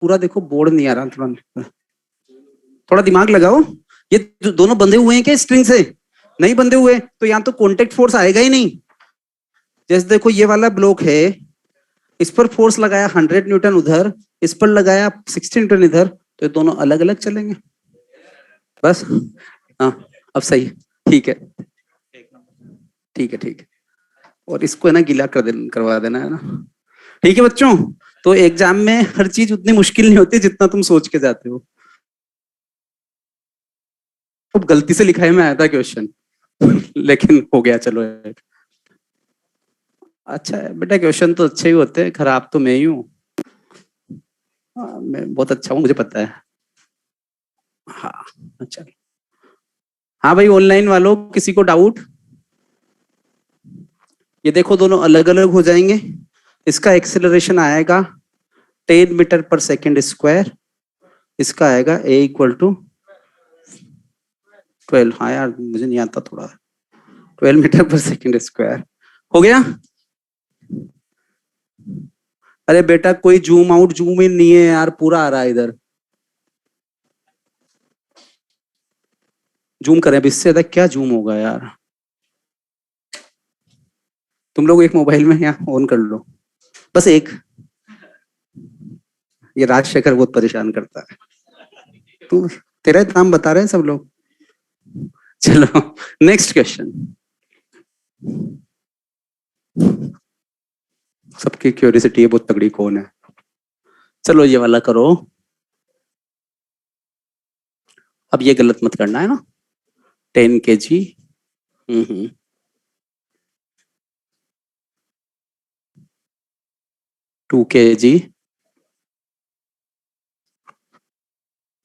पूरा देखो बोर्ड नहीं आ रहा, थोड़ा दिमाग लगाओ। ये दोनों बंधे हुए हैं क्या स्ट्रिंग से? नहीं बंधे हुए, तो यहाँ तो कॉन्टेक्ट फोर्स आएगा ही नहीं। जैसे देखो ये वाला ब्लॉक है, इस पर फोर्स लगाया 100 न्यूटन, उधर इस पर लगाया 60 न्यूटन इधर, तो ये दोनों अलग अलग चलेंगे बस। हाँ अब सही, ठीक है ठीक है ठीक है। और इसको है ना गीला करवा देना है ना। ठीक है बच्चों, तो एग्जाम में हर चीज उतनी मुश्किल नहीं होती जितना तुम सोच के जाते हो। अब गलती से लिखाई में आया था क्वेश्चन लेकिन हो गया, चलो। अच्छा है बेटा, क्वेश्चन तो अच्छे ही होते हैं, खराब तो मैं ही हूँ। मैं बहुत अच्छा हूँ, मुझे पता है। हाँ अच्छा। हाँ भाई, ऑनलाइन वालों किसी को डाउट? ये देखो दोनों अलग अलग हो जाएंगे। इसका एक्सेलरेशन आएगा 10 मीटर पर सेकेंड स्क्वायर, इसका आएगा a इक्वल टू 12। हाँ यार मुझे नहीं आता थोड़ा, 12 मीटर पर सेकेंड स्क्वायर हो गया। अरे बेटा कोई जूम आउट जूम इन नहीं है यार, पूरा आ रहा है इधर। जूम करें अब, इससे ज्यादा क्या जूम होगा यार। तुम लोग एक मोबाइल में यहाँ ऑन कर लो, बस एक। ये राजशेखर बहुत परेशान करता है। तू, तेरा नाम बता रहे हैं सब लोग। चलो नेक्स्ट क्वेश्चन। सबकी क्यूरियोसिटी है बहुत तगड़ी, कौन है? चलो ये वाला करो। अब ये गलत मत करना है ना। 10 kg, 2 kg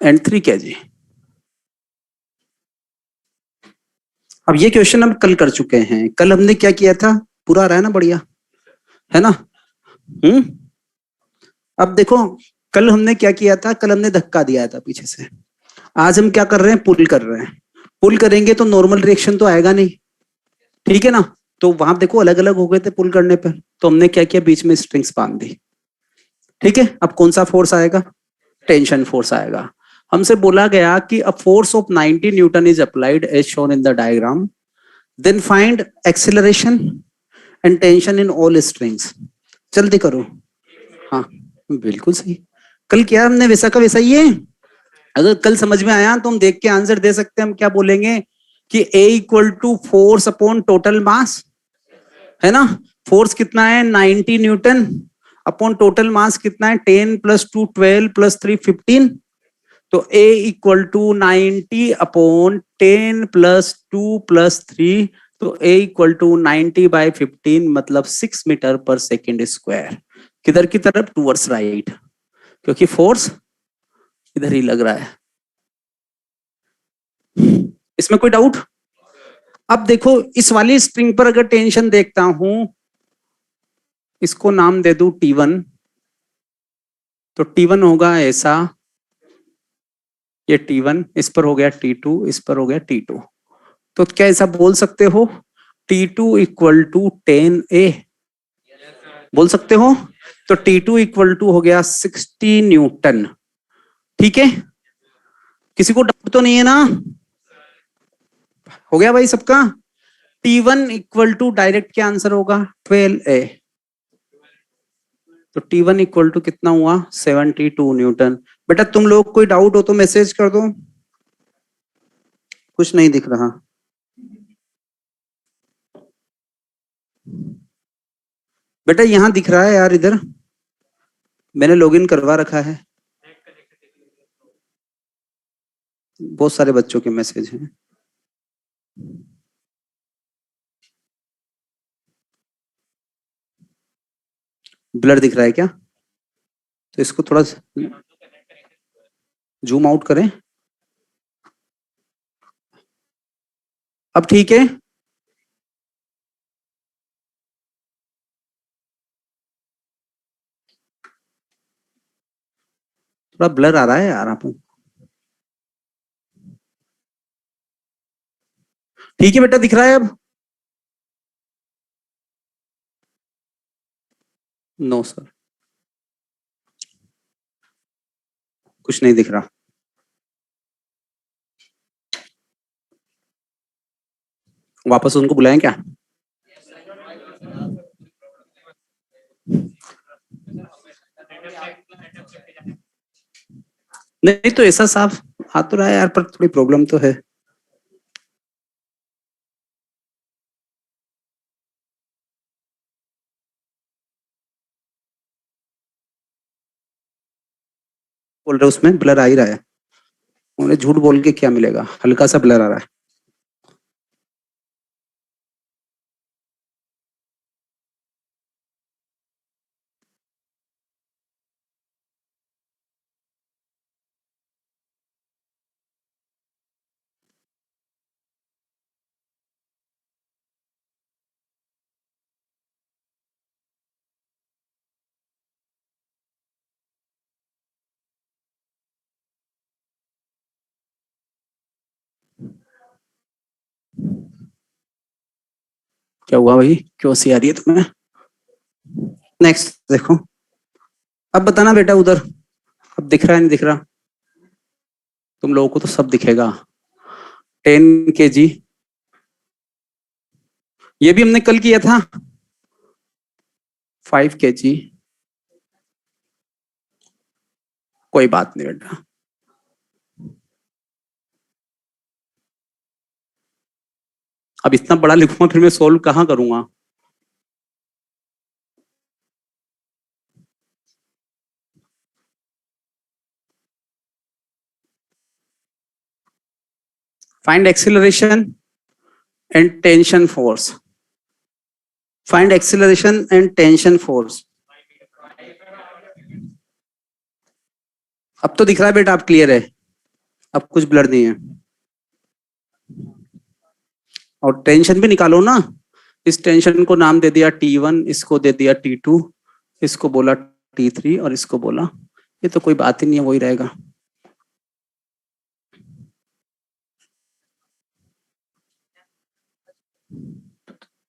एंड 3 kg। अब ये क्वेश्चन हम कल कर चुके हैं। कल हमने क्या किया था? पूरा आ रहा है ना, बढ़िया है ना? हम्म। अब देखो, कल हमने क्या किया था? कल हमने धक्का दिया था पीछे से। आज हम क्या कर रहे हैं? पुल कर रहे हैं। पुल करेंगे तो नॉर्मल रिएक्शन तो आएगा नहीं, ठीक है ना? तो वहां देखो अलग अलग हो गए थे पुल करने पर, तो हमने क्या किया? बीच में स्ट्रिंग्स बांध दी। ठीक है, अब कौन सा फोर्स आएगा? टेंशन फोर्स आएगा। हमसे बोला गया कि a force of 90 newton is applied as shown in the diagram, then find acceleration and tension in all strings. जल्दी करो। हाँ बिल्कुल सही, कल किया हमने वैसा का वैसा ही है। अगर कल समझ में आया तो हम देख के आंसर दे सकते हैं। हम क्या बोलेंगे कि A equal to force upon total mass, है ना? फोर्स कितना है? 90 न्यूटन अपॉन टोटल मास कितना है? 10 प्लस 2 12 प्लस 3 15। तो A equal to 90 upon 10 plus 2 plus 3, तो A इक्वल टू 90/15 मतलब 6 मीटर पर सेकेंड स्क्वायर। किधर की तरफ? टूवर्ड्स राइट, क्योंकि फोर्स इधर ही लग रहा है। इसमें कोई डाउट? अब देखो इस वाली स्ट्रिंग पर अगर टेंशन देखता हूं, इसको नाम दे दूं T1, तो T1 होगा ऐसा, ये T1, इस पर हो गया T2, इस पर हो गया T2। तो क्या ऐसा बोल सकते हो? T2 इक्वल टू 10A, बोल सकते हो? तो T2 इक्वल टू हो गया 60 न्यूटन। ठीक है, किसी को डाउट तो नहीं है ना? हो गया भाई सबका? T1 इक्वल टू डायरेक्ट क्या आंसर होगा? 12A। तो T1 इक्वल टू कितना हुआ? 72 न्यूटन। बेटा तुम लोग कोई डाउट हो तो मैसेज कर दो। कुछ नहीं दिख रहा बेटा, यहां दिख रहा है यार, इधर मैंने लॉगिन करवा रखा है। बहुत सारे बच्चों के मैसेज हैं। ब्लर दिख रहा है क्या? तो इसको थोड़ा जूम आउट करें। अब ठीक है? थोड़ा ब्लर आ रहा है यार आप। ठीक है बेटा, दिख रहा है अब? No sir. कुछ नहीं दिख रहा। वापस उनको बुलाएं क्या? नहीं तो ऐसा साफ आ तो रहा है यार, पर थोड़ी प्रॉब्लम तो है। बोल रहे उसमें ब्लर आ ही रहा है। उन्हें झूठ बोल के क्या मिलेगा, हल्का सा ब्लर आ रहा है। क्या हुआ भाई, क्यों सी आ रही है तुम्हें? नेक्स्ट देखो, अब बताना बेटा उधर, अब दिख रहा है नहीं दिख रहा? तुम लोगों को तो सब दिखेगा। 10 kg, ये भी हमने कल किया था। 5 kg, कोई बात नहीं बेटा। अब इतना बड़ा लिखूंगा फिर मैं सोल्व कहाँ करूंगा? Find acceleration and tension force. Find acceleration and tension force. अब तो दिख रहा है बेटा, अब क्लियर है, अब कुछ ब्लर नहीं है। और टेंशन भी निकालो ना। इस टेंशन को नाम दे दिया T1, इसको दे दिया T2, इसको बोला T3 और इसको बोला, ये तो कोई बात ही नहीं है, वही रहेगा।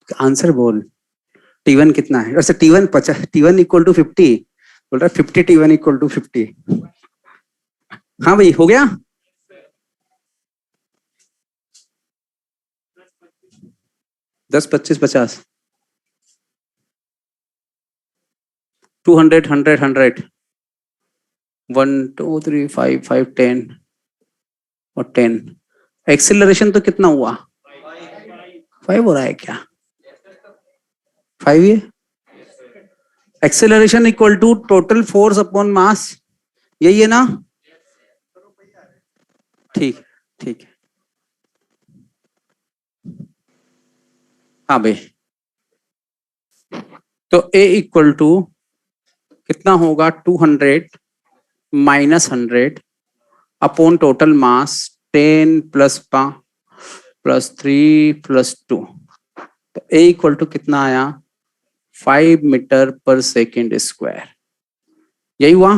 आंसर बोल, T1 कितना है? वैसे T1 50, T1 इक्वल टू 50 बोल रहा है, 50 T1 इक्वल टू 50। हाँ भाई हो गया। 10 25 50, 200 100 100, 1 2 3 5 5 10 और 10। एक्सिलरेशन तो कितना हुआ? 5 हो रहा है क्या? 5 ये acceleration equal to total force upon mass, यही है ना? ठीक ठीक है। हाँ भाई, तो A इक्वल टू कितना होगा? 200 माइनस 100 अपॉन टोटल मास 10 प्लस 3 प्लस 2। तो A इक्वल टू कितना आया? 5 मीटर पर सेकेंड स्क्वायर। यही हुआ।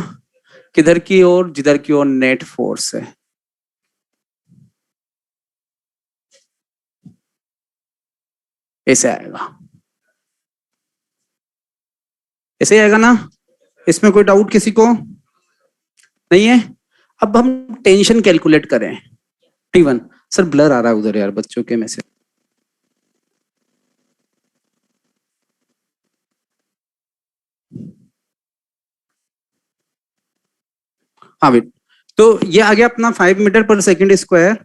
किधर की ओर? जिधर की ओर नेट फोर्स है। ऐसे आएगा, ऐसे आएगा ना? इसमें कोई डाउट किसी को नहीं है? अब हम टेंशन कैलकुलेट करें। T1, सर ब्लर आ रहा है उधर यार बच्चों के में से। हाँ बेट, तो ये आ गया अपना 5 मीटर पर सेकेंड स्क्वायर।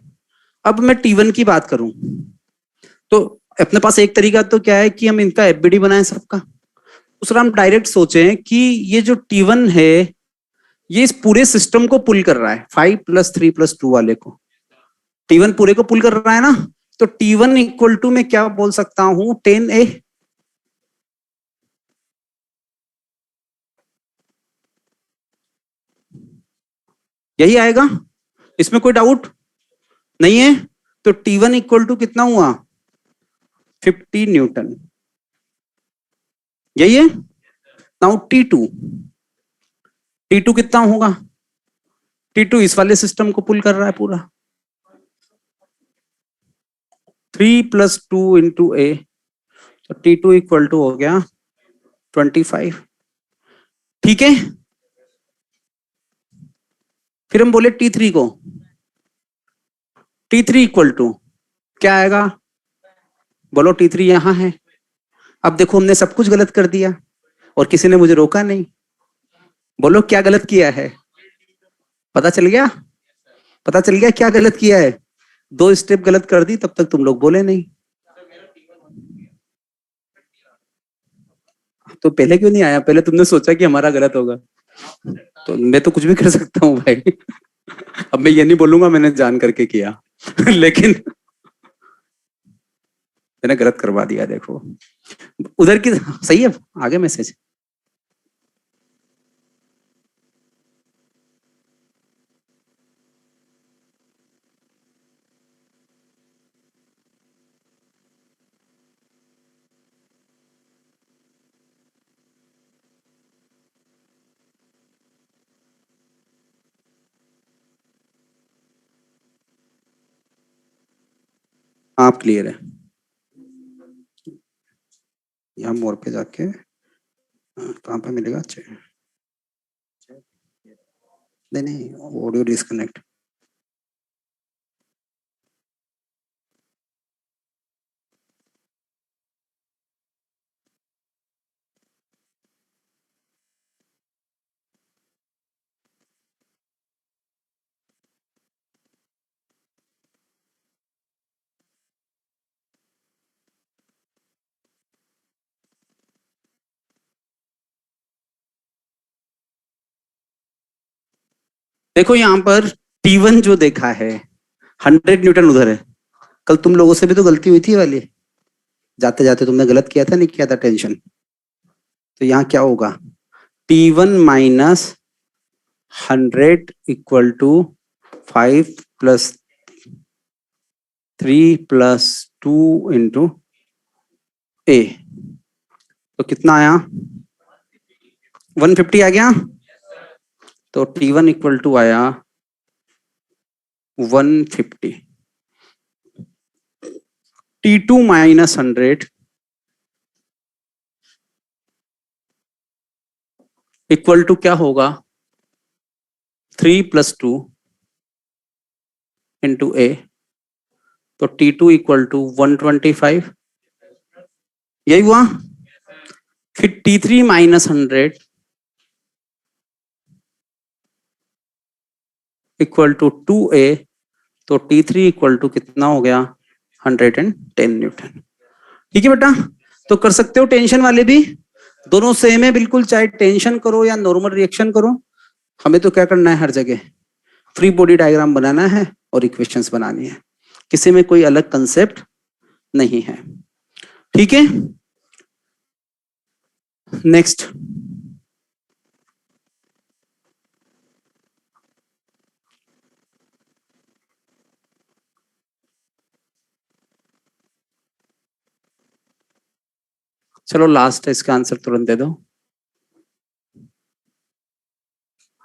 अब मैं T1 की बात करूं तो अपने पास एक तरीका तो क्या है कि हम इनका एफबीडी बनाएं सबका। दूसरा हम डायरेक्ट सोचें कि ये जो T1 है ये इस पूरे सिस्टम को पुल कर रहा है, 5 प्लस 3 प्लस 2 वाले को। T1 पूरे को पुल कर रहा है ना, तो T1 इक्वल टू मैं क्या बोल सकता हूं? 10A। यही आएगा, इसमें कोई डाउट नहीं है? तो T1 इक्वल टू कितना हुआ? 50 न्यूटन। यही है। नाउ T2 कितना होगा? T2 इस वाले सिस्टम को पुल कर रहा है पूरा, 3 प्लस 2 इंटू A। तो T2 इक्वल टू हो गया 25। ठीक है, फिर हम बोले T3 को, T3 इक्वल टू क्या आएगा, बोलो T3 यहां है। अब देखो हमने सब कुछ गलत कर दिया और किसी ने मुझे रोका नहीं। बोलो क्या गलत किया है, पता चल गया, पता चल गया क्या गलत किया है। 2 स्टेप गलत कर दी, तब तक तुम लोग बोले नहीं। तो पहले क्यों नहीं आया, पहले तुमने सोचा कि हमारा गलत होगा। तो मैं तो कुछ भी कर सकता हूँ भाई। अब मैं ये नहीं बोलूंगा मैंने जान करके किया। लेकिन मैंने गलत करवा दिया। देखो उधर की सही है, आगे मैसेज। आप क्लियर है, यहाँ मोर पे जाके कहाँ पे मिलेगा, नहीं नहीं ऑडियो डिस्कनेक्ट। देखो यहाँ पर T1 जो देखा है 100 न्यूटन उधर है। कल तुम लोगों से भी तो गलती हुई थी वाली, जाते जाते तुमने गलत किया था, नहीं किया था टेंशन। तो यहाँ क्या होगा, T1 minus 100 equal to 5 plus 3 plus 2 into a. तो कितना आया, 150 आ गया। तो T1 इक्वल टू आया 150। T2 माइनस 100 इक्वल टू क्या होगा, 3 प्लस 2 इंटू ए। तो T2 इक्वल टू 125, यही हुआ। फिर T3 minus 100 equal to 2a। तो T3 इक्वल टू कितना हो गया, 110 न्यूटन। ठीक है बेटा, तो कर सकते हो टेंशन वाले भी, दोनों सेम है बिल्कुल, चाहे टेंशन करो या नॉर्मल रिएक्शन करो। हमें तो क्या करना है, हर जगह फ्री बॉडी डायग्राम बनाना है और इक्वेशंस बनानी है, किसी में कोई अलग कंसेप्ट नहीं है। ठीक है, नेक्स्ट। चलो लास्ट है, इसका आंसर तुरंत दे दो।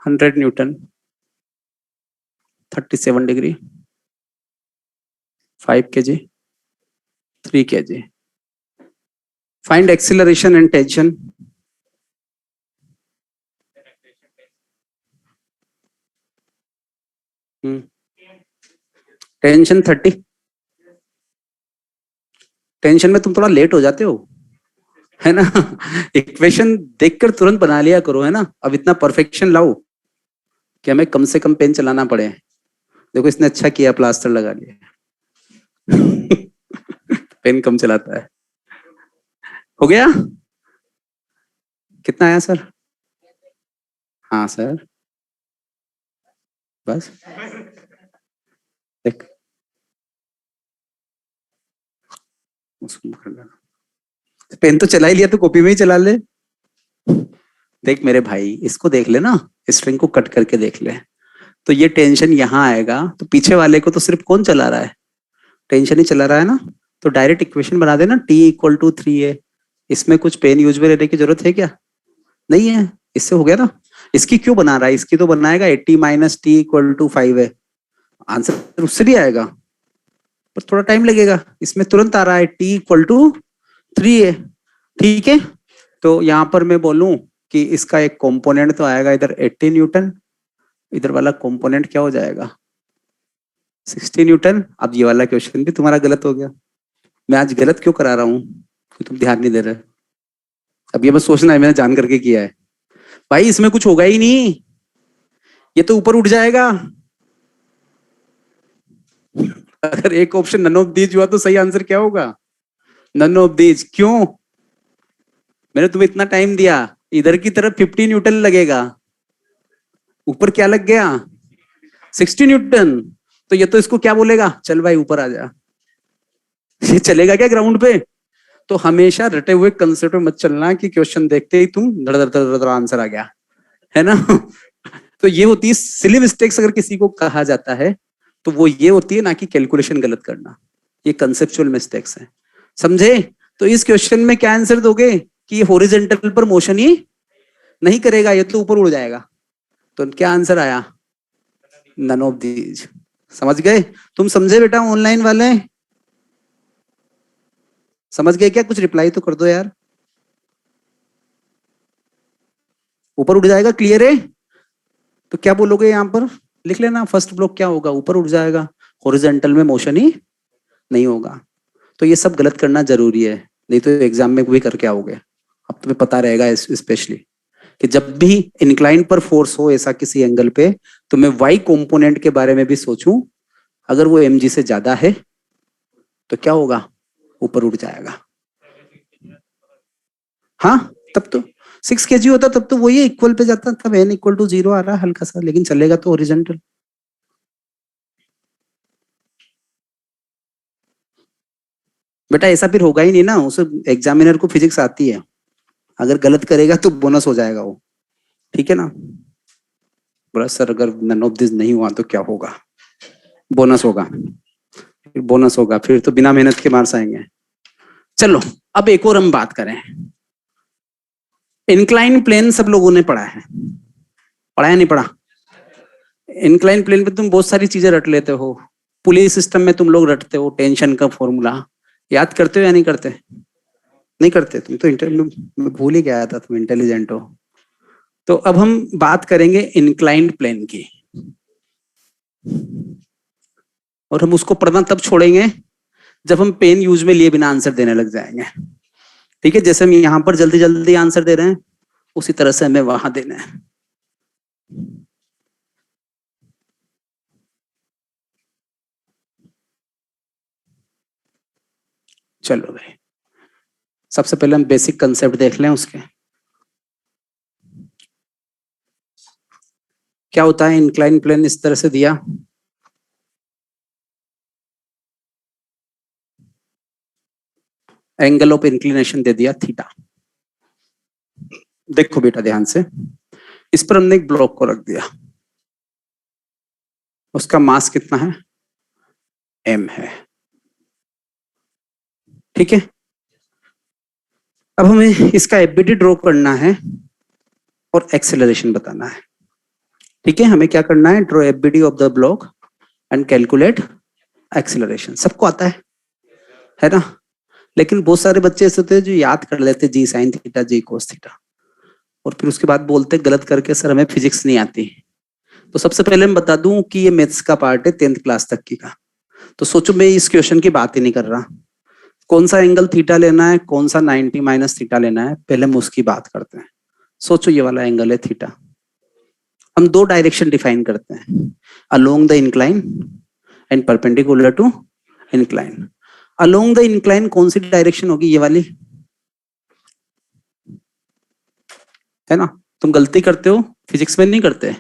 100 Newton 37 degree 5 kg 3 kg। Find acceleration and tension. Tension 30। Tension में तुम थोड़ा लेट हो जाते हो, है ना। इक्वेशन देखकर तुरंत बना लिया करो, है ना। अब इतना परफेक्शन लाओ कि हमें कम से कम पेन चलाना पड़े। देखो इसने अच्छा किया, प्लास्टर लगा लिया। पेन कम चलाता है। हो गया, कितना आया सर? हाँ सर, बस देख, पेन तो चला ही लिया तो कॉपी में ही चला ले। देख मेरे भाई, इसको देख ले ना, स्ट्रिंग को कट करके देख ले। तो ये टेंशन यहाँ आएगा, तो पीछे वाले को तो सिर्फ कौन चला रहा है, टेंशन ही चला रहा है ना। तो डायरेक्ट इक्वेशन बना देना, T इक्वल टू 3a। इसमें कुछ पेन यूज में लेने की जरूरत है क्या, नहीं है। इससे हो गया ना। इसकी क्यों बना रहा है, इसकी तो बनाएगा 80 माइनस टी इक्वल टू 5 है। आंसर उससे भी आएगा पर थोड़ा टाइम लगेगा। इसमें तुरंत आ रहा है, T इक्वल टू 3a। ठीक है, तो यहां पर मैं बोलूं कि इसका एक कंपोनेंट तो आएगा इधर 80 न्यूटन, इधर वाला कंपोनेंट क्या हो जाएगा 60 न्यूटन। अब ये वाला क्वेश्चन भी तुम्हारा गलत हो गया। मैं आज गलत क्यों करा रहा हूँ कि तुम ध्यान नहीं दे रहे। अब ये बस सोचना है मैंने जान करके किया है। भाई इसमें कुछ होगा ही नहीं, ये तो ऊपर उठ जाएगा। अगर एक ऑप्शन नन ऑफ दीज हुआ तो सही आंसर क्या होगा नन ऑफ दीज। क्यों, मैंने तुम्हें इतना टाइम दिया, इधर की तरफ 50 न्यूटन लगेगा, ऊपर क्या लग गया 60 न्यूटन। तो ये तो इसको क्या बोलेगा, चल भाई ऊपर आ जा। ये चलेगा क्या ग्राउंड पे। तो हमेशा रटे हुए कंसेप्ट में मत चलना कि क्वेश्चन देखते ही तुम धड़ धड़ धड़ धड़ आंसर आ गया, है ना। तो ये होती है सिली मिस्टेक्स अगर किसी को कहा जाता है तो वो ये होती है, ना कि कैलकुलेशन गलत करना। ये कंसेप्चुअल मिस्टेक्स है, समझे। तो इस क्वेश्चन में क्या आंसर दोगे कि ये हॉरिजॉन्टल पर मोशन ही नहीं करेगा, ये तो ऊपर उड़ जाएगा। तो क्या आंसर आया नन ऑफ दीज। समझ गए, तुम समझे बेटा ऑनलाइन वाले, समझ गए क्या। कुछ रिप्लाई तो कर दो यार। ऊपर उड़ जाएगा, क्लियर है। तो क्या बोलोगे यहां पर, लिख लेना फर्स्ट ब्लॉक क्या होगा, ऊपर उड़ जाएगा, हॉरिजॉन्टल में मोशन ही नहीं होगा। तो ये सब गलत करना जरूरी है, नहीं तो एग्जाम में भी करके आओगे। अब तुम्हें पता रहेगा स्पेशली कि जब भी इंक्लाइन पर फोर्स हो ऐसा किसी एंगल पे, तो मैं वाई कंपोनेंट के बारे में भी सोचूं। अगर वो mg से ज्यादा है तो क्या होगा, ऊपर उड़ जाएगा। हाँ, तब तो 6 kg होता तब तो वही इक्वल पे जाता, तब n इक्वल टू 0 आ रहा हल्का सा, लेकिन चलेगा तो हॉरिजॉन्टल। बेटा ऐसा फिर होगा ही नहीं ना, उसे एग्जामिनर को फिजिक्स आती है, अगर गलत करेगा तो बोनस हो जाएगा वो, ठीक है ना। बोला सर अगर नन ऑफ दिस नहीं हुआ तो क्या होगा, बोनस होगा, फिर बोनस होगा, फिर तो बिना मेहनत के मार्क्स आएंगे। चलो अब एक और हम बात करें। इंक्लाइन प्लेन सब लोगों ने पढ़ा है, पढ़ा या नहीं पढ़ा। इंक्लाइन प्लेन पे तुम बहुत सारी चीजें रट लेते हो, पुली सिस्टम में तुम लोग रटते हो टेंशन का फॉर्मूला, याद करते हो या नहीं करते। नहीं करते तुम तो मैं भूल ही गया था तुम इंटेलिजेंट हो। तो अब हम बात करेंगे इंक्लाइंड प्लेन की, और हम उसको पढ़ना तब छोड़ेंगे जब हम पेन यूज में लिए बिना आंसर देने लग जाएंगे। ठीक है, जैसे हम यहां पर जल्दी जल्दी आंसर दे रहे हैं उसी तरह से हमें वहां देना है। चलो भाई, सबसे पहले हम बेसिक कंसेप्ट देख लें उसके। क्या होता है इंक्लाइन प्लेन इस तरह से दिया, एंगल ऑफ इंक्लिनेशन दे दिया थीटा। देखो बेटा ध्यान से, इस पर हमने एक ब्लॉक को रख दिया, उसका मास कितना है m है, ठीक है। अब हमें इसका एफबीडी ड्रॉ करना है और एक्सेलरेशन बताना है, ठीक है। हमें क्या करना है, draw FBD of the block and calculate acceleration. सबको आता है ना। लेकिन बहुत सारे बच्चे ऐसे होते हैं जो याद कर लेते जी साइन थीटा जी कोस थीटा, और फिर उसके बाद बोलते गलत करके सर हमें फिजिक्स नहीं आती। तो सबसे पहले मैं बता दूं कि ये मैथ्स का पार्ट है 10th क्लास तक की का। तो सोचो मैं इस क्वेश्चन की बात ही नहीं कर रहा, कौन सा एंगल थीटा लेना है, कौन सा 90 माइनस थीटा लेना है, पहले हम उसकी बात करते हैं। सोचो ये वाला एंगल है थीटा, हम दो डायरेक्शन डिफाइन करते हैं, along the incline and perpendicular to incline. Along the incline कौन सी डायरेक्शन होगी, ये वाली, है ना। तुम गलती करते हो फिजिक्स में नहीं करते,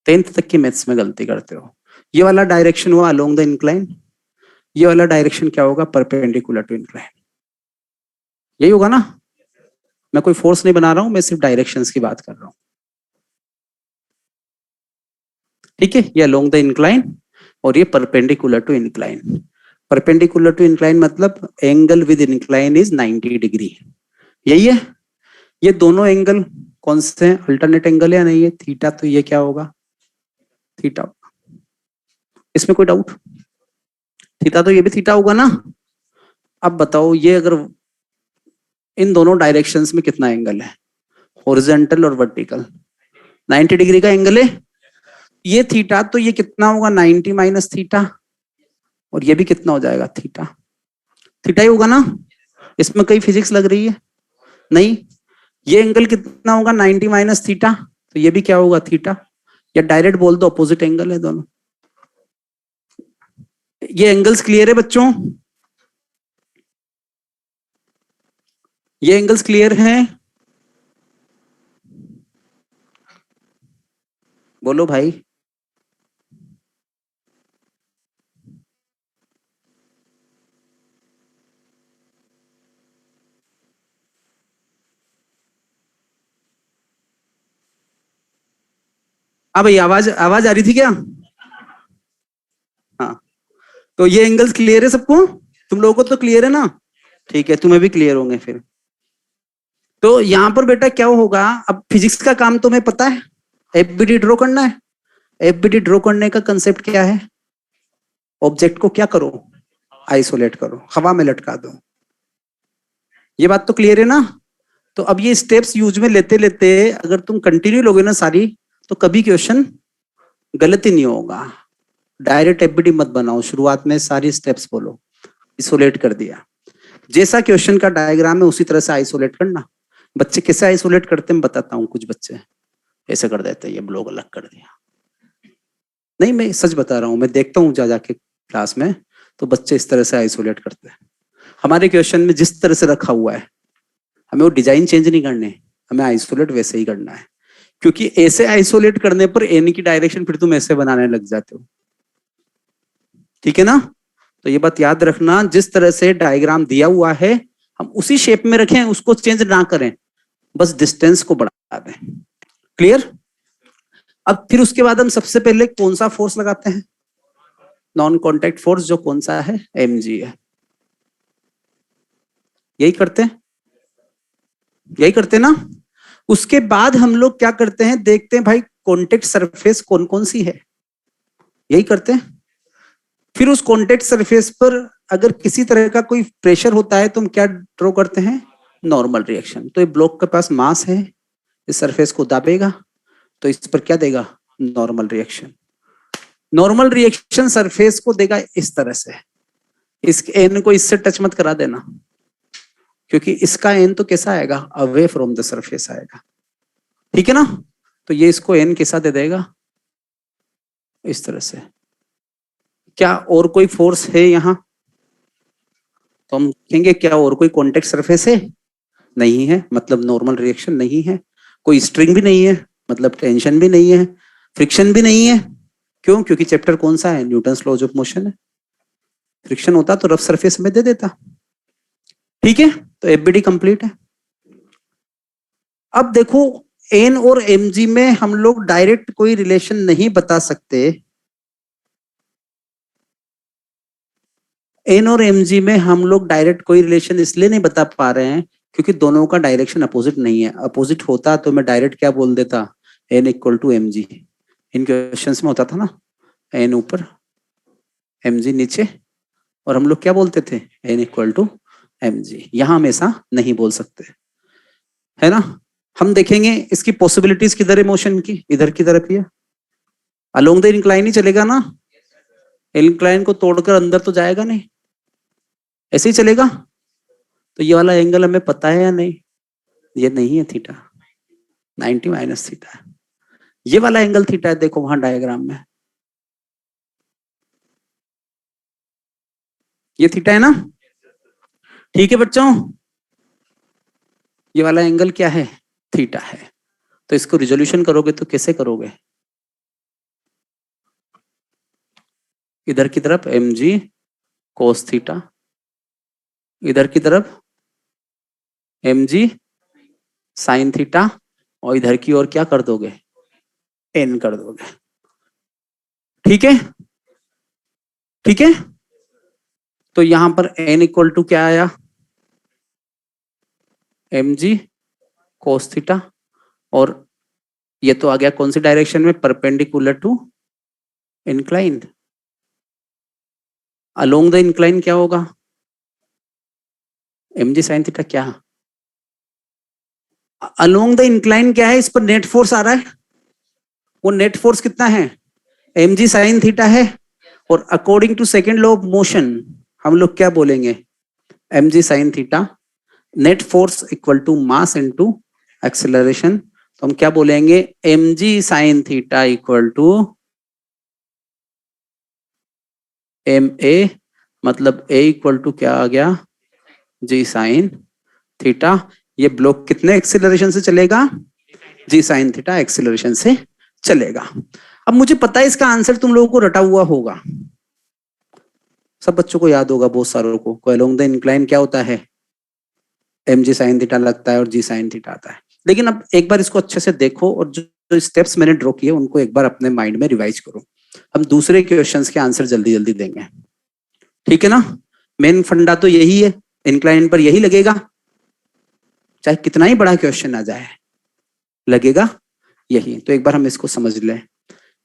10th तक की मैथ्स में गलती करते हो। ये वाला डायरेक्शन हुआ अलोंग द इंक्लाइन, ये वाला डायरेक्शन क्या होगा, परपेंडिकुलर टू इंक्लाइन। यही होगा ना, मैं कोई फोर्स नहीं बना रहा हूं, मैं सिर्फ डायरेक्शंस की बात कर रहा हूं, ठीक है। ये अलोंग द इंक्लाइन और ये perpendicular to incline. Perpendicular to incline मतलब angle with incline is 90 degree, यही है। ये दोनों एंगल कौन से हैं, अल्टरनेट एंगल है या नहीं है, थीटा, तो ये क्या होगा थीटा होगा। इसमें कोई डाउट, थीटा तो ये भी थीटा होगा ना। अब बताओ ये अगर इन दोनों डायरेक्शंस में कितना एंगल है, हॉरिजॉन्टल और वर्टिकल, 90 डिग्री का एंगल है। ये थीटा, तो ये कितना होगा 90 माइनस थीटा, और ये भी कितना हो जाएगा थीटा, थीटा ही होगा ना, इसमें कई फिजिक्स लग रही है नहीं। ये एंगल कितना होगा 90 माइनस थीटा, तो ये भी क्या होगा थीटा, या डायरेक्ट बोल दो अपोजिट एंगल है दोनों। ये एंगल्स क्लियर है बच्चों, ये एंगल्स क्लियर हैं, बोलो भाई। हाँ भाई, आवाज आवाज आ रही थी क्या? हाँ, तो ये एंगल्स क्लियर है सबको, तुम लोगों को तो क्लियर है ना? ठीक है, तुम्हें भी क्लियर होंगे फिर। तो यहां पर बेटा क्या होगा, अब फिजिक्स का काम तुम्हें पता है, एफबीडी ड्रॉ करना है। एफबीडी ड्रॉ करने का कंसेप्ट क्या है, ऑब्जेक्ट को क्या करो, आइसोलेट करो, हवा में लटका दो। ये बात तो क्लियर है ना? तो अब ये स्टेप्स यूज में लेते लेते अगर तुम कंटिन्यू लोगे ना सारी, तो कभी क्वेश्चन गलत ही नहीं होगा। डायरेक्ट एफबीडी मत बनाओ, शुरुआत में सारी स्टेप्स बोलो, आइसोलेट कर दिया, जैसा क्वेश्चन का डायग्राम है उसी तरह से आइसोलेट करना। बच्चे कैसे आइसोलेट करते हैं बताता हूँ। कुछ बच्चे ऐसे कर देते हैं, ये ब्लॉक अलग कर दिया। नहीं, मैं सच बता रहा हूँ, मैं देखता हूँ जा जाके क्लास में, तो बच्चे इस तरह से आइसोलेट करते हैं। हमारे क्वेश्चन में जिस तरह से रखा हुआ है, हमें वो डिजाइन चेंज नहीं करने, हमें आइसोलेट वैसे ही करना है। क्योंकि ऐसे आइसोलेट करने पर एन की डायरेक्शन फिर तुम ऐसे बनाने लग जाते हो। ठीक है ना? तो ये बात याद रखना, जिस तरह से डायग्राम दिया हुआ है हम उसी शेप में रखें, उसको चेंज ना करें, बस डिस्टेंस को बढ़ा दें। क्लियर? अब फिर उसके बाद हम सबसे पहले कौन सा फोर्स लगाते हैं, नॉन कॉन्टैक्ट फोर्स, जो कौन सा है, mg है। यही करते हैं, यही करते हैं ना? उसके बाद हम लोग क्या करते हैं, देखते हैं भाई कॉन्टैक्ट सरफेस कौन कौन सी है, यही करते हैं। फिर उस कॉन्टैक्ट सरफेस पर अगर किसी तरह का कोई प्रेशर होता है तो हम क्या ड्रॉ करते हैं, नॉर्मल रिएक्शन। तो ये ब्लॉक के पास मास है, इस सरफेस को दाबेगा तो इस पर क्या देगा, normal reaction. Normal reaction surface को देगा इस तरह से, इस एन को इससे टच मत करा देना, क्योंकि इसका एन तो कैसा आएगा, अवे फ्रॉम द सरफेस आएगा। ठीक है ना? तो ये इसको एन कैसा दे देगा, इस तरह से। क्या और कोई फोर्स है यहां, तो हम कहेंगे क्या और कोई कॉन्टेक्ट सरफेस है, नहीं है, मतलब नॉर्मल रिएक्शन नहीं है। कोई स्ट्रिंग भी नहीं है, मतलब टेंशन भी नहीं है, फ्रिक्शन भी नहीं है। क्यों? क्योंकि चैप्टर कौन सा है, न्यूटन्स लॉज ऑफ मोशन है। फ्रिक्शन होता तो रफ सरफेस में दे देता। ठीक है, तो एफबीडी कंप्लीट है। अब देखो, एन और एमजी में हम लोग डायरेक्ट कोई रिलेशन नहीं बता सकते। एन और एमजी में हम लोग डायरेक्ट कोई रिलेशन इसलिए नहीं बता पा रहे हैं क्योंकि दोनों का डायरेक्शन अपोजिट नहीं है। अपोजिट होता तो मैं डायरेक्ट क्या बोल देता, N equal to M G. इन क्वेश्चंस में होता था ना, एन ऊपर एम जी नीचे, और हम लोग क्या बोलते थे, N equal to M G. यहां हम ऐसा नहीं बोल सकते, है ना? हम देखेंगे इसकी पॉसिबिलिटीज किधर है मोशन की, इधर की तरफ ही है। अलोंग द इंक्लाइन ही चलेगा ना, इंक्लाइन को तोड़कर अंदर तो जाएगा नहीं, ऐसे ही चलेगा। तो ये वाला एंगल हमें पता है या नहीं, ये नहीं है थीटा, 90 माइनस थीटा है। ये वाला एंगल थीटा है, देखो वहां डायग्राम में, ये थीटा है ना? ठीक है बच्चों, ये वाला एंगल क्या है, थीटा है। तो इसको रिजोल्यूशन करोगे तो कैसे करोगे, इधर की तरफ एम जी कोस थीटा, इधर की तरफ एम जी साइन थीटा, और इधर की ओर क्या कर दोगे, एन कर दोगे। ठीक है? ठीक है, तो यहां पर एन इक्वल टू क्या आया, एम जी कोस थीटा, और ये तो आ गया कौन सी डायरेक्शन में, perpendicular to incline. Along the incline क्या होगा, एम जी साइन थीटा। क्या अलोंग द इंक्लाइन क्या है, इस पर नेट फोर्स आ रहा है, वो नेट फोर्स कितना है, एम जी साइन थीटा है, और according to second law of motion हम लोग क्या बोलेंगे, M G sine theta net force equal to mass into acceleration. तो हम क्या बोलेंगे, M G sine theta equal to M A, मतलब ए इक्वल टू क्या आ गया, जी साइन थीटा। ये ब्लॉक कितने एक्सेलरेशन से चलेगा, जी साइन थीटा एक्सेलरेशन से चलेगा। अब मुझे पता है इसका आंसर तुम लोगों को रटा हुआ होगा, सब बच्चों को याद होगा, बहुत सारों को अलोंग द इंक्लाइन क्या होता है, एम जी साइन थीटा लगता है और जी साइन थीटा आता है। लेकिन अब एक बार इसको अच्छे से देखो और जो स्टेप्स मैंने ड्रॉ किए उनको एक बार अपने माइंड में रिवाइज करो। हम दूसरे क्वेश्चंस के आंसर जल्दी जल्दी देंगे, ठीक है ना। मेन फंडा तो यही है, इंक्लाइन पर यही लगेगा, चाहे कितना ही बड़ा क्वेश्चन आ जाए लगेगा यही। तो एक बार हम इसको समझ लें,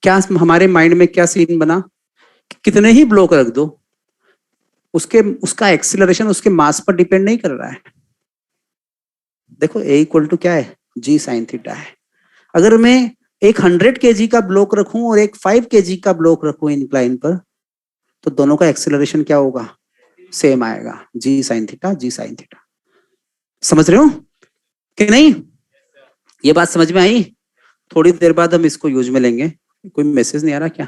क्या हमारे माइंड में क्या सीन बना, कितने ही ब्लॉक रख दो उसके उसका एक्सीलरेशन उसके मास पर डिपेंड नहीं कर रहा है। देखो ए इक्वल टू क्या है, जी साइन थीटा है। अगर मैं एक 100 kg का ब्लॉक रखूं और एक 5 kg का ब्लॉक रखूं इंक्लाइन पर, तो दोनों का एक्सीलरेशन क्या होगा, सेम आएगा, जी साइन थीटा जी साइन थीटा। समझ रहे हो कि नहीं, ये बात समझ में आई। थोड़ी देर बाद हम इसको यूज में लेंगे। कोई मैसेज नहीं आ रहा क्या,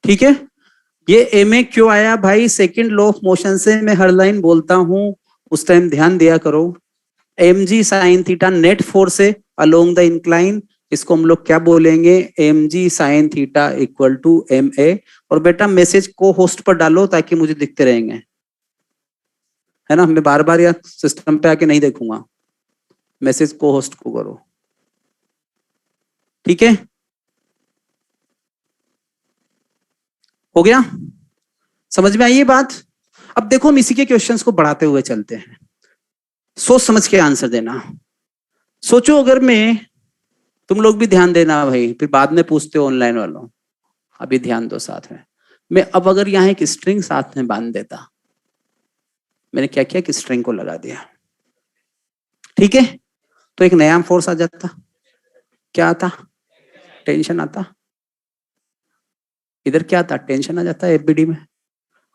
ठीक है। ये ए में क्यों आया भाई, सेकंड लॉ ऑफ मोशन से मैं हर लाइन बोलता हूं, उस टाइम ध्यान दिया करो। M G sine theta net force है अलोंग द इंक्लाइन, इसको हम लोग क्या बोलेंगे, M G sine theta equal to M A. और बेटा मैसेज को होस्ट पर डालो ताकि मुझे दिखते रहेंगे, है ना, मैं बार बार या सिस्टम पे आके नहीं देखूंगा, मैसेज को होस्ट को करो, ठीक है। हो गया, समझ में आई ये बात। अब देखो हम इसी के क्वेश्चंस को बढ़ाते हुए चलते हैं, सोच समझ के आंसर देना। सोचो अगर मैं, तुम लोग भी ध्यान देना भाई, फिर बाद में पूछते हो ऑनलाइन वालों, अभी ध्यान दो साथ में। मैं अब अगर यहाँ एक स्ट्रिंग साथ में बांध देता, मैंने क्या किया कि स्ट्रिंग को लगा दिया, ठीक है, तो एक नया फोर्स आ जाता, क्या आता, टेंशन आता। इधर क्या आता, टेंशन आ जाता है एफबीडी में,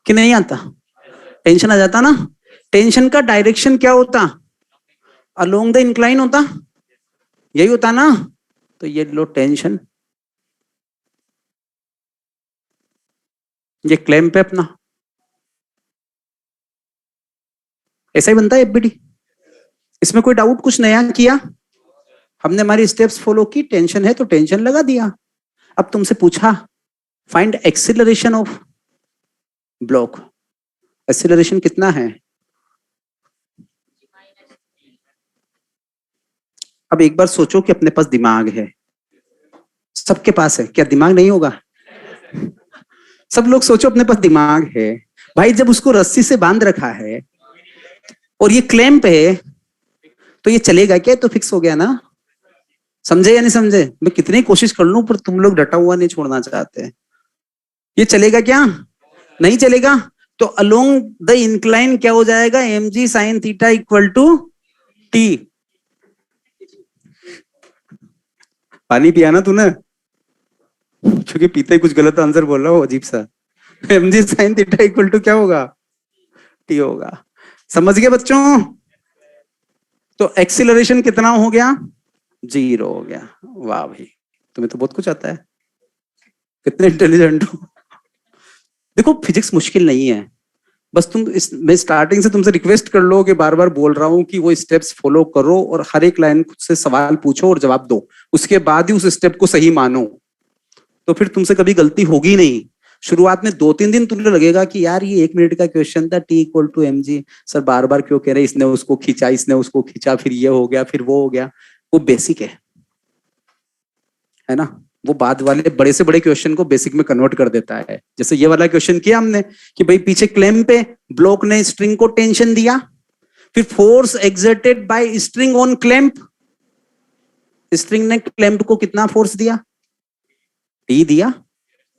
कि नहीं आता, टेंशन आ जाता ना। टेंशन का डायरेक्शन क्या होता, अलोंग द इंक्लाइन होता, यही होता ना। तो ये लो टेंशन, ये क्लेम पे अपना ऐसा ही बनता है एफबीडी। इसमें कोई डाउट, कुछ नया किया हमने, हमारी स्टेप्स फॉलो की, टेंशन है तो टेंशन लगा दिया। अब तुमसे पूछा find acceleration of block, acceleration कितना है। अब एक बार सोचो कि अपने पास दिमाग है, सबके पास है, क्या दिमाग नहीं होगा, सब लोग सोचो अपने पास दिमाग है भाई। जब उसको रस्सी से बांध रखा है और ये क्लैंप है, तो ये चलेगा क्या, तो फिक्स हो गया ना। समझे या नहीं समझे, मैं कितनी कोशिश कर लूं पर तुम लोग डटा हुआ नहीं छोड़ना चाहते। ये चलेगा क्या, नहीं चलेगा। तो अलोंग द इंक्लाइन क्या हो जाएगा, M G sine theta equal to T. पानी पिया ना तूने, क्योंकि पीते ही कुछ गलत आंसर बोल रहा हो अजीब सा। M G sine theta equal to क्या होगा, टी होगा। समझ गए बच्चों। तो एक्सीलरेशन कितना हो गया, 0 हो गया। वाह भाई, तुम्हें तो बहुत कुछ आता है, कितने इंटेलिजेंट हो। देखो फिजिक्स मुश्किल नहीं है, बस तुम इस, मैं स्टार्टिंग से तुमसे रिक्वेस्ट कर लो कि बार बार बोल रहा हूं कि वो स्टेप्स फॉलो करो और हर एक लाइन से सवाल पूछो और जवाब दो, उसके बाद ही उस स्टेप को सही मानो, तो फिर तुमसे कभी गलती होगी नहीं। शुरुआत में 2-3 दिन तुम्हें लगेगा कि यार ये 1 मिनट का क्वेश्चन था, T equal to M G, sir बार बार क्यों कह रहे, इसने उसको खींचा, इसने उसको खींचा, फिर ये हो गया, फिर वो हो गया। वो बेसिक है ना, वो बाद वाले बड़े से बड़े क्वेश्चन को बेसिक में कन्वर्ट कर देता है। जैसे ये वाला क्वेश्चन किया हमने कि भाई पीछे क्लैंप पे ब्लॉक ने स्ट्रिंग को टेंशन दिया, फिर force exerted by string on clamp, string ने क्लैंप को कितना फोर्स दिया, टी दिया,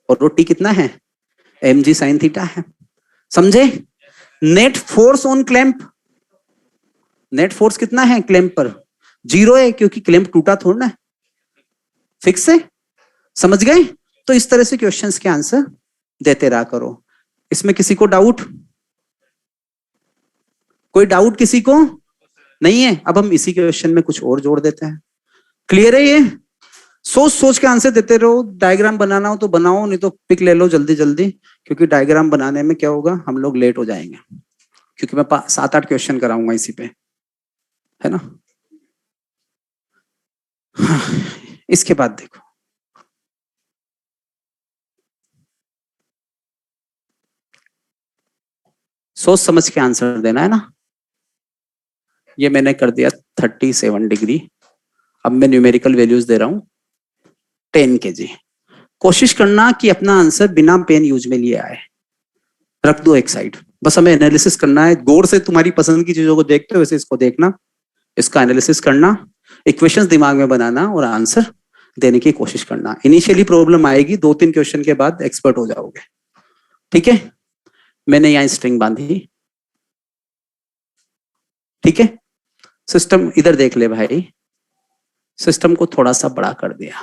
और वो टी कितना है, एम जी साइन थीटा है। समझे? Net force on clamp, net force कितना है क्लैंप पर? 0 है, क्योंकि क्लैंप टूटा थोड़ा ना, फिक्स है। समझ गए? तो इस तरह से क्वेश्चंस के आंसर देते रहा करो। इसमें किसी को डाउट? कोई डाउट किसी को नहीं है? अब हम इसी क्वेश्चन में कुछ और जोड़ देते हैं। क्लियर है ये? सोच सोच के आंसर देते रहो। डायग्राम बनाना हो तो बनाओ, नहीं तो पिक ले लो जल्दी जल्दी, क्योंकि डायग्राम बनाने में क्या होगा, हम लोग लेट हो जाएंगे, क्योंकि मैं 7-8 क्वेश्चन कराऊंगा इसी पे, है ना? हाँ, इसके बाद देखो, सोच समझ के आंसर देना है ना। ये मैंने कर दिया 37 डिग्री। अब मैं न्यूमेरिकल वैल्यूज दे रहा हूं 10 kg। कोशिश करना कि अपना आंसर बिना पेन यूज में लिए आए, रख दो एक साइड। बस हमें एनालिसिस करना है, गौर से तुम्हारी पसंद की चीजों को देखते हो वैसे इसको देखना, इसका एनालिसिस करना, इक्वेशंस दिमाग में बनाना और आंसर देने की कोशिश करना। इनिशियली प्रॉब्लम आएगी, 2-3 क्वेश्चन के बाद एक्सपर्ट हो जाओगे। ठीक है? मैंने यहाँ स्ट्रिंग बांधी, ठीक है? सिस्टम इधर देख ले भाई, सिस्टम को थोड़ा सा बड़ा कर दिया।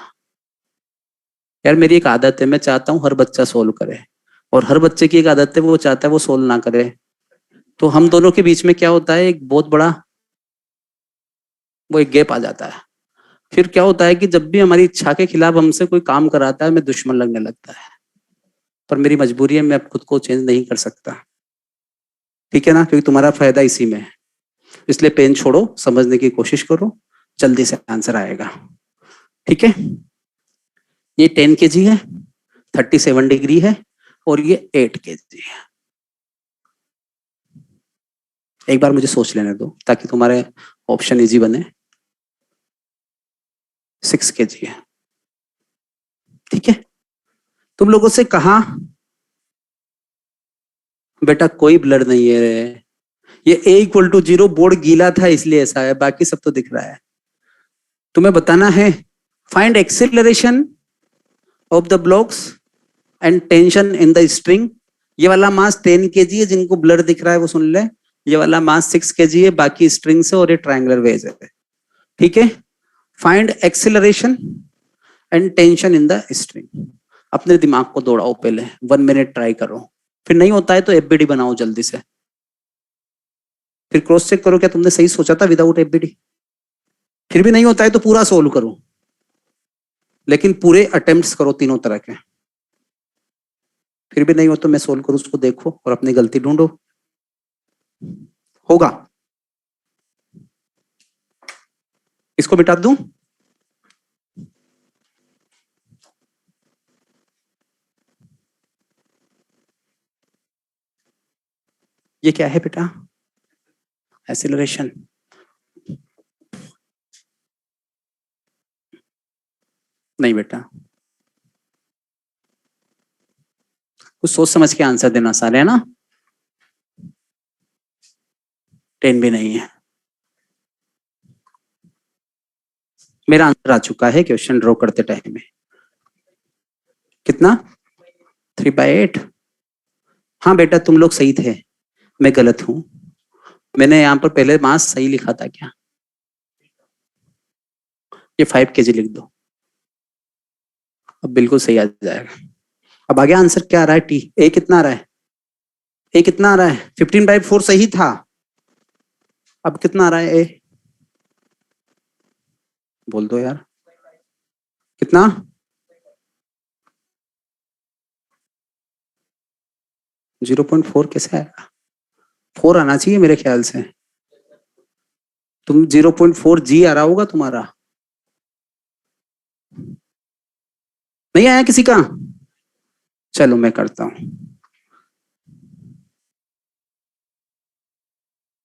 यार मेरी एक आदत है, मैं चाहता हूं हर बच्चा सोल्व करे, और हर बच्चे की एक आदत है, वो चाहता है वो सोल्व ना करे। तो हम दोनों के बीच में क्या होता है, एक बहुत बड़ा वो एक गैप आ जाता है। फिर क्या होता है कि जब भी हमारी इच्छा के खिलाफ हमसे कोई काम कराता है, मैं दुश्मन लगने लगता है। पर मेरी मजबूरी है, मैं अब खुद को चेंज नहीं कर सकता। ठीक है ना? क्योंकि तुम्हारा फायदा इसी में है। इसलिए पेन छोड़ो, समझने की कोशिश करो, जल्दी से आंसर आएगा। ठीक है? ये 10 kg है, 37 डिग्री है, और ये 8 kg है। एक बार मुझे सोच लेने दो ताकि तुम्हारे ऑप्शन इजी बने। 6 kg है। ठीक है? तुम लोगों से कहा बेटा कोई ब्लड नहीं है रे, ये A=0, बोर्ड गीला था इसलिए ऐसा है, बाकी सब तो दिख रहा है। तुम्हें बताना है find acceleration of the blocks and tension in the string. ये वाला मास 10 kg है, जिनको ब्लड दिख रहा है वो सुन ले। ये वाला मास 6 kg है, बाकी स्ट्रिंग से, और ये ट्रायंगुलर वेज है। ठीक है? Find acceleration and tension in the string. अपने दिमाग को दौड़ाओ, पहले 1 मिनट ट्राई करो, फिर नहीं होता है तो एफबीडी बनाओ जल्दी से, फिर क्रॉस चेक करो क्या तुमने सही सोचा था विदाउट एफबीडी। फिर भी नहीं होता है तो पूरा सोल्व करो, लेकिन पूरे अटेम्प्ट्स करो तीनों तरह के। फिर भी नहीं हो तो मैं सोल्व करूं उसको देखो और अपनी गलती ढूंढो। होगा? इसको मिटा दूं? ये क्या है बेटा? एक्सीलरेशन। नहीं बेटा, कुछ सोच समझ के आंसर देना सारे, है ना? 10 भी नहीं है। मेरा आंसर आ चुका है क्वेश्चन ड्रॉ करते टाइम में। कितना? 3/8। हाँ बेटा तुम लोग सही थे, मैं गलत हूं। मैंने यहाँ पर पहले मास सही लिखा था क्या? ये 5 kg लिख दो, अब बिल्कुल सही आ जाएगा। अब आगे आंसर क्या आ रहा है? टी ए कितना आ रहा है? ए कितना आ रहा है? 15/4 सही था। अब कितना आ रहा है ए? बोल दो यार, कितना? जीरो 0.4 कैसे आएगा? 4 आना चाहिए मेरे ख्याल से। तुम 0.4 जी आ रहा होगा तुम्हारा, नहीं आया किसी का? चलो मैं करता हूं।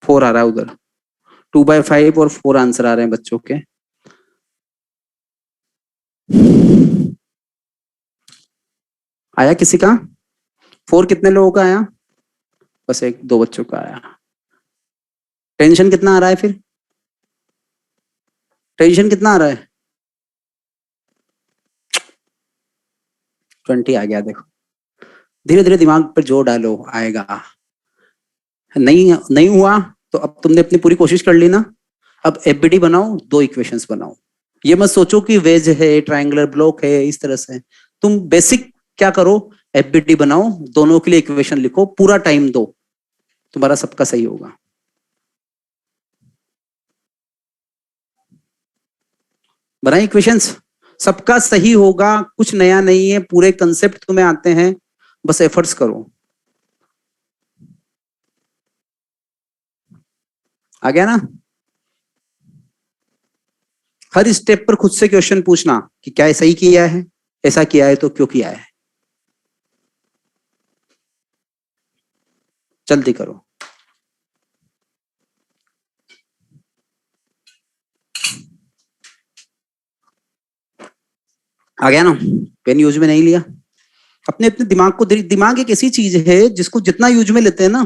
4 आ रहा है उधर, 2/5 और 4 आंसर आ रहे हैं बच्चों के। आया किसी का? 4 कितने लोगों का आया? बस 1-2 बच्चों का आया। टेंशन कितना आ रहा है फिर? टेंशन कितना आ रहा है? 20 आ गया। देखो धीरे धीरे दिमाग पर जोर डालो, आएगा। नहीं नहीं हुआ तो अब तुमने अपनी पूरी कोशिश कर ली ना। अब एफबीडी बनाओ, दो इक्वेशंस बनाओ। ये मत सोचो कि वेज है, ट्रायंगुलर ब्लॉक है, इस तरह से। तुम बेसिक क्या करो, एफबीडी बनाओ, दोनों के लिए इक्वेशन लिखो, पूरा टाइम दो, तुम्हारा सबका सही होगा। बनाए इक्वेशंस, सबका सही होगा, कुछ नया नहीं है, पूरे कंसेप्ट तुम्हें आते हैं, बस एफर्ट्स करो। आ गया ना। हर स्टेप पर खुद से क्वेश्चन पूछना कि क्या सही किया है, ऐसा किया है तो क्यों किया है। जल्दी करो। आ गया ना। पेन यूज में नहीं लिया। अपने अपने दिमाग को, दिमाग एक ऐसी चीज है जिसको जितना यूज में लेते हैं ना,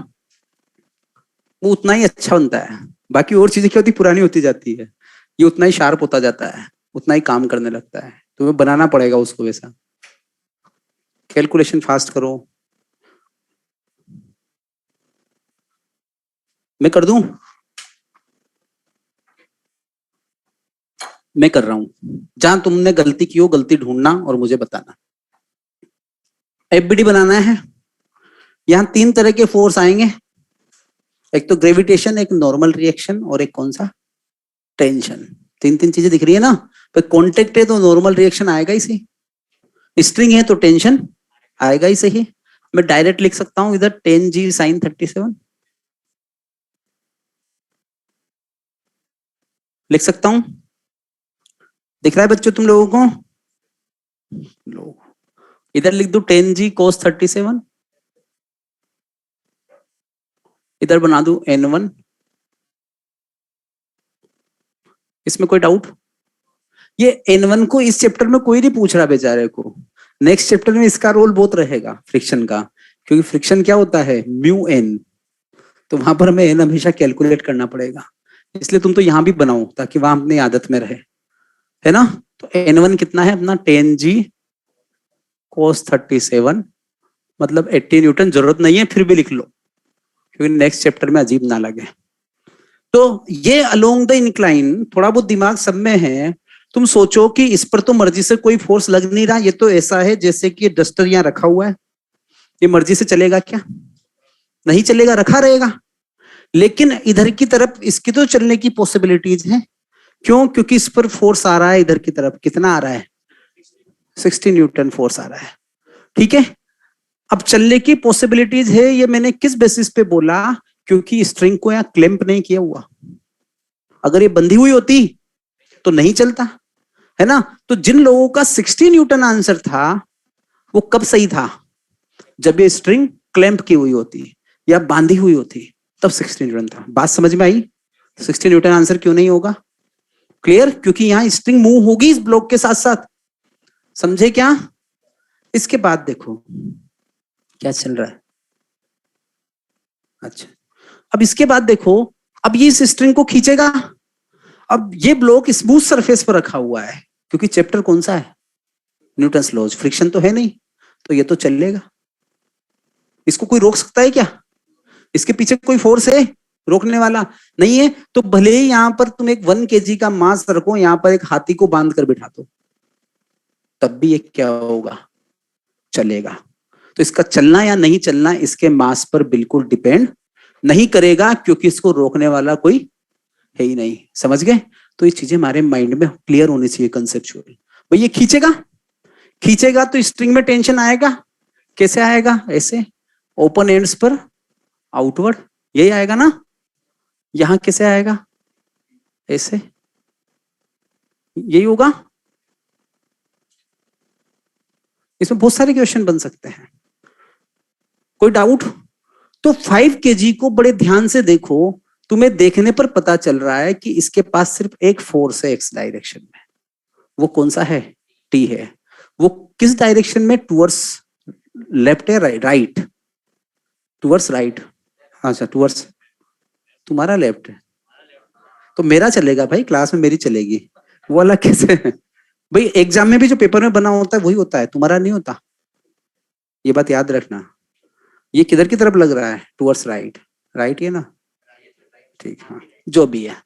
वो उतना ही अच्छा बनता है। बाकी और चीजें क्या होती, पुरानी होती जाती है। ये उतना ही शार्प होता जाता है, उतना ही काम करने लगता है। तुम्हें बनाना पड़ेगा उसको वैसा। कैलकुलेशन फास्ट करो। मैं कर दूं? मैं कर रहा हूं। जहां तुमने गलती की हो, गलती ढूंढना और मुझे बताना। एफबीडी बनाना है। यहाँ तीन तरह के फोर्स आएंगे, एक तो ग्रेविटेशन, एक नॉर्मल रिएक्शन, और एक कौन सा, टेंशन। तीन तीन चीजें दिख रही है ना। पर कॉन्टेक्ट है तो नॉर्मल रिएक्शन आएगा ही सही, स्ट्रिंग है तो टेंशन आएगा ही सही। मैं डायरेक्ट लिख सकता हूं इधर 10G sin 37, लिख सकता हूं। दिख रहा है बच्चों तुम लोगों को? लो, इधर लिख दू 10G cos 37, इधर बना दू N1। इसमें कोई डाउट? ये N1 को इस चैप्टर में कोई नहीं पूछ रहा बेचारे को। नेक्स्ट चैप्टर में इसका रोल बहुत रहेगा, फ्रिक्शन का। क्योंकि फ्रिक्शन क्या होता है, म्यू एन। तो वहां पर हमें एन हमेशा कैलकुलेट करना पड़ेगा। इसलिए तुम तो यहां भी बनाओ ताकि वहां अपनी आदत में रहे, है ना। तो N1 कितना है अपना, 10G cos 37, मतलब 80 न्यूटन। जरूरत नहीं है, फिर भी लिख लो क्योंकि नेक्स्ट चैप्टर में अजीब ना लगे। तो ये अलोंग द इंक्लाइन, थोड़ा बहुत दिमाग सब में है। तुम सोचो कि इस पर तो मर्जी से कोई फोर्स लग नहीं रहा, ये तो ऐसा है जैसे कि डस्टर यहाँ रखा हुआ है। ये मर्जी से चलेगा क्या? नहीं चलेगा, रखा रहेगा। लेकिन इधर की तरफ इसकी तो चलने की पॉसिबिलिटीज है। क्यों? क्योंकि इस पर फोर्स आ रहा है इधर की तरफ। कितना आ रहा है? 60 न्यूटन फोर्स आ रहा है। ठीक है। अब चलने की पॉसिबिलिटीज है, ये मैंने किस बेसिस पे बोला? क्योंकि स्ट्रिंग को यहाँ क्लैंप नहीं किया हुआ। अगर ये बंधी हुई होती तो नहीं चलता, है ना। तो जिन लोगों का 60 न्यूटन आंसर था, वो कब सही था? जब ये स्ट्रिंग क्लैंप की हुई होती या बांधी हुई होती, तब 60 न्यूटन था। बात समझ में आई? 60 न्यूटन आंसर क्यों नहीं होगा? क्लियर? क्योंकि यहां स्ट्रिंग मूव होगी इस ब्लॉक के साथ साथ। समझे क्या? इसके बाद देखो क्या चल रहा है। अच्छा, अब इसके बाद देखो, अब ये इस स्ट्रिंग को खींचेगा। अब ये ब्लॉक स्मूथ सरफेस पर रखा हुआ है, क्योंकि चैप्टर कौन सा है, न्यूटन्स लॉज। फ्रिक्शन तो है नहीं, तो ये तो चलेगा। इसको कोई रोक सकता है क्या? इसके पीछे कोई फोर्स है रोकने वाला? नहीं है। तो भले ही यहां पर तुम एक 1 kg का मास रखो, यहां पर एक हाथी को बांध कर बिठा दो, तब भी ये क्या होगा, चलेगा। तो इसका चलना या नहीं चलना इसके मास पर बिल्कुल डिपेंड नहीं करेगा, क्योंकि इसको रोकने वाला कोई है ही नहीं। समझ गए? तो ये चीजें हमारे माइंड में क्लियर होनी चाहिए कंसेप्चुअल। भाई ये खींचेगा, खींचेगा तो स्ट्रिंग में टेंशन आएगा। कैसे आएगा? ऐसे ओपन एंड्स पर आउटवर्ड, यही आएगा ना। यहां कैसे आएगा? ऐसे, यही होगा। इसमें बहुत सारे क्वेश्चन बन सकते हैं। कोई डाउट? तो 5 kg को बड़े ध्यान से देखो। तुम्हें देखने पर पता चल रहा है कि इसके पास सिर्फ एक फोर्स है एक्स डायरेक्शन में। वो कौन सा है? टी है। वो किस डायरेक्शन में? टुवर्ड्स लेफ्ट है, राइट? Towards right. अच्छा, टुवर्ड्स, तुम्हारा लेफ्ट है तो मेरा चलेगा भाई, क्लास में मेरी चलेगी। वो वाला कैसे है भाई? एग्जाम में भी जो पेपर में बना होता है वही होता है, तुम्हारा नहीं होता। ये बात याद रखना। ये किधर की तरफ लग रहा है? Towards right. राइट ये ना, ठीक, हाँ जो भी है।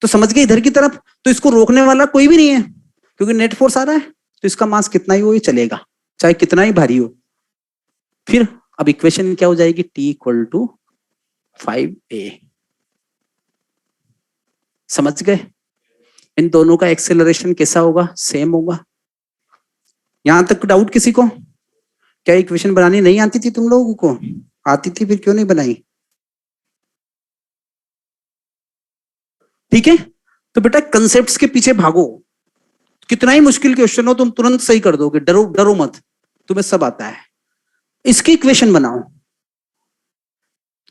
तो समझ गए इधर की तरफ, तो इसको रोकने वाला कोई भी नहीं है क्योंकि नेट फोर्स आ रहा है, तो इसका मास कितना ही हो ये चलेगा, चाहे कितना ही भारी हो। फिर अब इक्वेशन क्या हो जाएगी, T इक्वल टू 5a। समझ गए, इन दोनों का एक्सेलरेशन कैसा होगा, सेम होगा। यहां तक डाउट किसी को, क्या इक्वेशन बनानी नहीं आती थी तुम लोगों को, आती थी फिर क्यों नहीं बनाई, ठीक है। तो बेटा कंसेप्ट्स के पीछे भागो, कितना ही मुश्किल क्वेश्चन हो तुम तुरंत सही कर दोगे, डरो डरो मत, तुम्हें सब आता है। इसकी इक्वेशन बनाओ,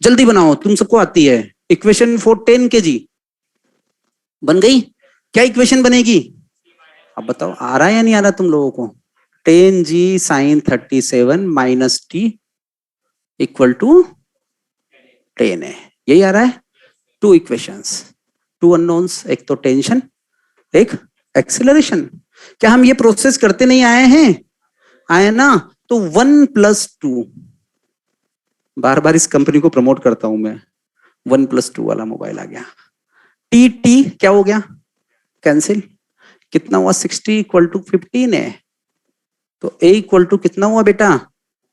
जल्दी बनाओ, तुम सबको आती है। इक्वेशन फॉर 10 kg बन गई, क्या इक्वेशन बनेगी, अब बताओ आ रहा है या नहीं आ रहा तुम लोगों को, 10g sin 37 minus T equal to 10 है, यही आ रहा है। टू इक्वेशंस, टू अननोन्स, एक तो टेंशन, एक एक्सेलरेशन। क्या हम ये प्रोसेस करते नहीं आए हैं, आए ना। तो 1+2, बार बार इस कंपनी को प्रमोट करता हूं मैं, 1+2 वाला मोबाइल आ गया। टी टी क्या हो गया, कैंसिल, कितना हुआ, 60 इक्वल टू 15 है, तो ए इक्वल टू कितना हुआ बेटा,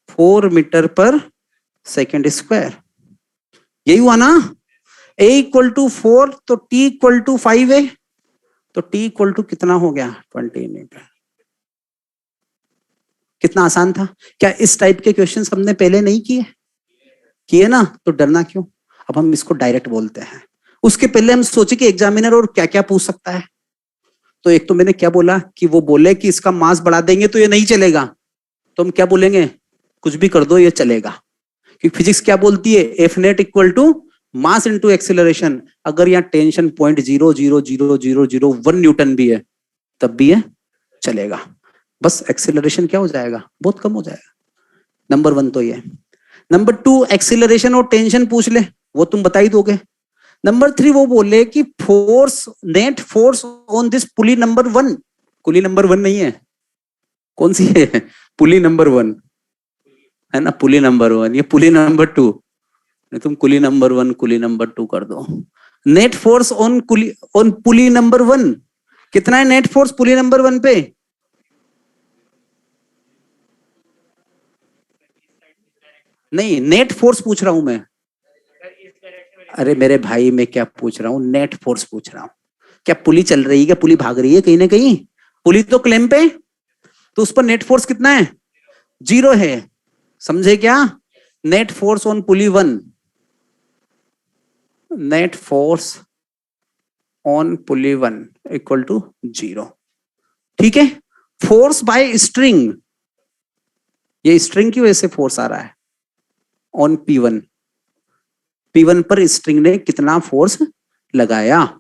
4 मीटर पर सेकेंड स्क्वायर, यही हुआ ना। ए इक्वल टू 4 तो टी इक्वल टू 5 है, तो टी इक्वल टू कितना हो गया, 20 मीटर। कितना आसान था, क्या इस टाइप के क्वेश्चंस हमने पहले नहीं किए, किए ना, तो डरना क्यों। अब हम इसको डायरेक्ट बोलते हैं, उसके पहले हम सोचे कि एग्जामिनर और क्या क्या पूछ सकता है। तो एक तो मैंने क्या बोला कि वो बोले कि इसका मास बढ़ा देंगे तो ये नहीं चलेगा, तो हम क्या बोलेंगे, कुछ भी कर दो ये चलेगा, क्योंकि फिजिक्स क्या बोलती है, F net equal to mass into acceleration. अगर यहाँ टेंशन 0.00001 न्यूटन भी है तब भी है चलेगा, बस एक्सिलरेशन क्या हो जाएगा, बहुत कम हो जाएगा। नंबर 1 तो ये। नंबर 2 एक्सिलरेशन और टेंशन पूछ ले, वो तुम बता ही दोगे। नंबर 3 वो बोले कि force, net force on this pulley number 1, pulley number 1 नहीं है, कौन सी है, पुली नंबर 1 है ना, पुली नंबर 1, ये पुली नंबर 2, तुम कुली नंबर 1 कुली नंबर 2 कर दो। Net force on pulley, on pulley number 1 कितना है, नेट फोर्स पुली नंबर 1 पे, नहीं नेट फोर्स पूछ रहा हूं मैं, अरे मेरे भाई मैं क्या पूछ रहा हूँ, नेट फोर्स पूछ रहा हूँ। क्या पुली चल रही है, क्या पुली भाग रही है कहीं ना कहीं, पुली तो क्लेम पे, तो उस पर नेट फोर्स कितना है, 0 है, समझे क्या। Net force on pulley 1, net force on pulley 1 equal to 0, ठीक है। फोर्स बाय स्ट्रिंग, ये स्ट्रिंग की वजह से फोर्स आ रहा है, ऑन P1, P1 पर स्ट्रिंग ने कितना फोर्स लगाया,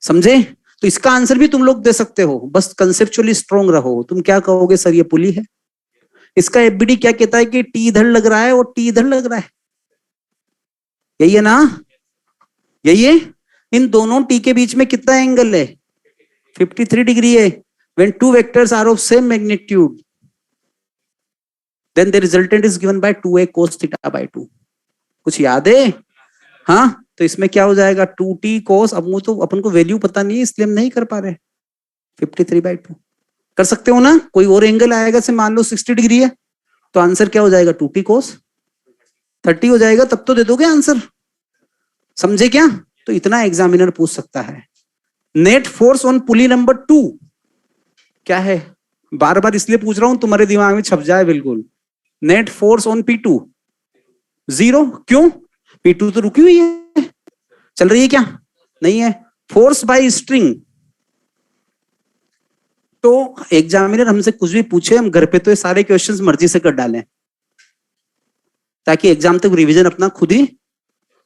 समझे। तो इसका आंसर भी तुम लोग दे सकते हो, बस कंसेप्चुअली स्ट्रॉन्ग रहो। तुम क्या कहोगे, सर ये पुली है। इसका एफबीडी क्या कहता है कि टी इधर लग रहा है और टी इधर लग रहा है, यही है ना, यही है। इन दोनों टी के बीच में कितना एंगल है, 53 डिग्री है। when two vectors are of same magnitude then the resultant is given by 2a cos theta by 2, कुछ याद है, हाँ। तो इसमें क्या हो जाएगा, 2t cos, अब वो तो अपन को वैल्यू पता नहीं है इसलिए हम नहीं कर पा रहे, 53/2 कर सकते हो ना। कोई और एंगल आएगा से मान लो 60 डिग्री है, तो आंसर क्या हो जाएगा, 2t cos 30 हो जाएगा, तब तो दे दोगे आंसर, समझे क्या। तो इतना एग्जामिनर पूछ सकता है। Net force on pulley number 2 क्या है, बार बार इसलिए पूछ रहा हूं तुम्हारे दिमाग में छप जाए बिल्कुल। नेट फोर्स ऑन P2 0, क्यों, P2 तो रुकी हुई है, चल रही है क्या, नहीं है। फोर्स बाय स्ट्रिंग, तो एग्जामिनर हमसे कुछ भी पूछे हम घर पे तो ये सारे क्वेश्चंस मर्जी से कर डालें, ताकि एग्जाम तक रिवीजन अपना खुद ही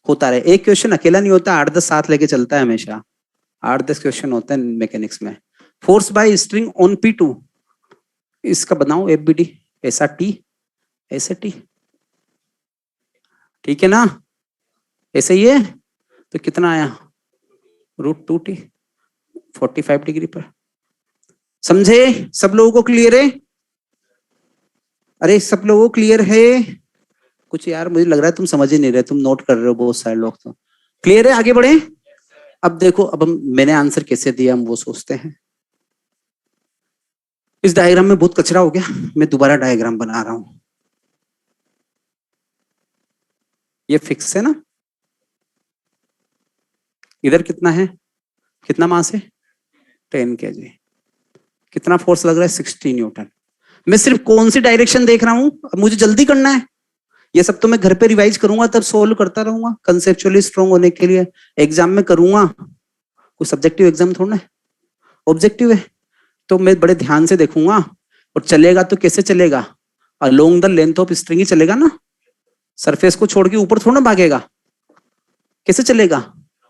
होता रहे। एक क्वेश्चन अकेला नहीं होता, 8-10 साथ लेके चलता है हमेशा, 8-10 क्वेश्चन होते हैं मैकेनिक्स में। Force by string on P2, इसका बनाओ एफबीडी, ऐसा टी ऐसे टी, ठीक है ना, ऐसे ही है। तो कितना आया, √2t 45 डिग्री पर, समझे, सब लोगों को क्लियर है, अरे सब लोगों को क्लियर है, कुछ यार मुझे लग रहा है तुम समझ ही नहीं रहे, तुम नोट कर रहे हो बहुत सारे लोग। तो क्लियर है, आगे बढ़े। अब देखो, अब मैंने आंसर कैसे दिया हम वो सोचते हैं। इस डायग्राम में बहुत कचरा हो गया, मैं दोबारा डायग्राम बना रहा हूं। ये फिक्स है ना, इधर कितना है, कितना मास है 10 kg, कितना फोर्स लग रहा है 60 न्यूटन। मैं सिर्फ कौन सी डायरेक्शन देख रहा हूं, अब मुझे जल्दी करना है। ये सब तो मैं घर पे रिवाइज करूंगा, तब सोल्व करता रहूंगा कंसेप्चुअली स्ट्रांग होने के लिए। एग्जाम में करूंगा, कोई सब्जेक्टिव एग्जाम थोड़ा है, ऑब्जेक्टिव है। तो मैं बड़े ध्यान से देखूंगा। और चलेगा तो कैसे चलेगा, along the length of string ही चलेगा ना, सरफेस को छोड़ के ऊपर थोड़ा ना भागेगा। कैसे चलेगा,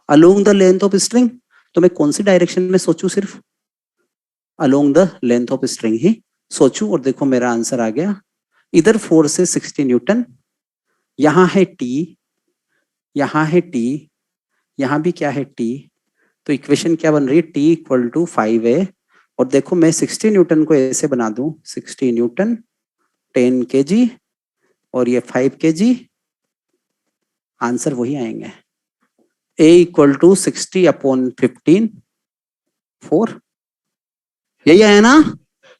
along the length of string. तो मैं कौन सी डायरेक्शन में सोचूं, सिर्फ along the length of string ही सोचूं। और देखो मेरा आंसर आ गया। इधर फोर्स है 60 न्यूटन, यहां है टी, यहां है टी, यहां भी क्या है टी। तो इक्वेशन क्या बन रही है, टी इक्वल टू 5 है। और देखो मैं 60 न्यूटन को ऐसे बना दूं, 60 न्यूटन 10 kg और ये 5 kg, आंसर वही आएंगे। A इक्वल टू 60/15 4, यही आया ना।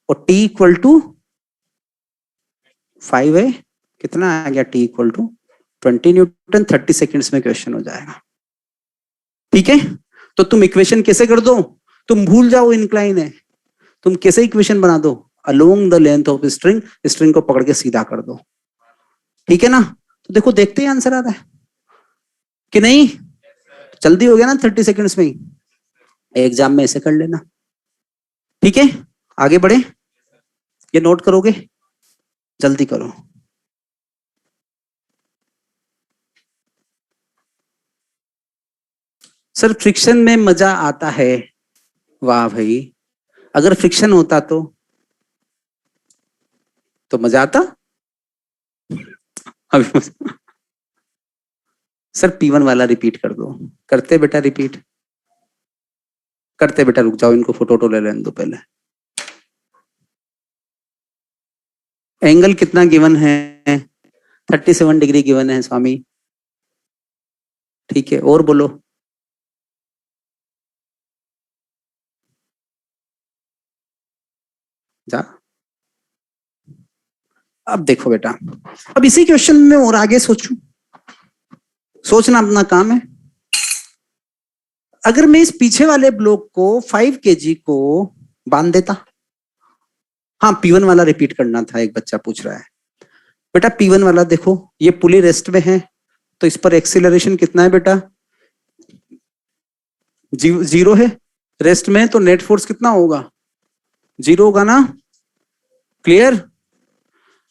और T इक्वल टू 5 है, कितना आ गया T equal to 20 newton. 30 seconds में क्वेश्चन हो जाएगा। ठीक है, तो तुम इक्वेशन कैसे कर दो, तुम भूल जाओ इंक्लाइन है, तुम कैसे इक्वेशन बना दो, along the length of string, string को पकड़ के सीधा कर दो। ठीक है ना, तो देखो देखते ही आंसर आता है कि नहीं, जल्दी हो गया ना 30 सेकेंड्स में ही। एग्जाम में ऐसे कर लेना। ठीक है, आगे बढ़े, ये नोट करोगे, जल्दी करो। सर फ्रिक्शन में मजा आता है, वाह भाई, अगर फ्रिक्शन होता तो मजा आता। अभी सर P1 वाला रिपीट कर दो, करते बेटा रिपीट करते बेटा, रुक जाओ इनको फोटो ले लेने दो पहले। एंगल कितना गिवन है, 37 डिग्री गिवन है स्वामी। ठीक है, और बोलो। जा, अब देखो बेटा, अब इसी क्वेश्चन में और आगे सोचूं, सोचना अपना काम है। अगर मैं इस पीछे वाले ब्लॉक को 5 kg को बांध देता, हाँ P1 वाला रिपीट करना था, एक बच्चा पूछ रहा है। बेटा P1 वाला देखो, ये पुली रेस्ट में है, तो इस पर एक्सीलरेशन कितना है बेटा, 0 है। रेस्ट में तो नेट फोर्स कितना होगा, 0 होगा ना। क्लियर।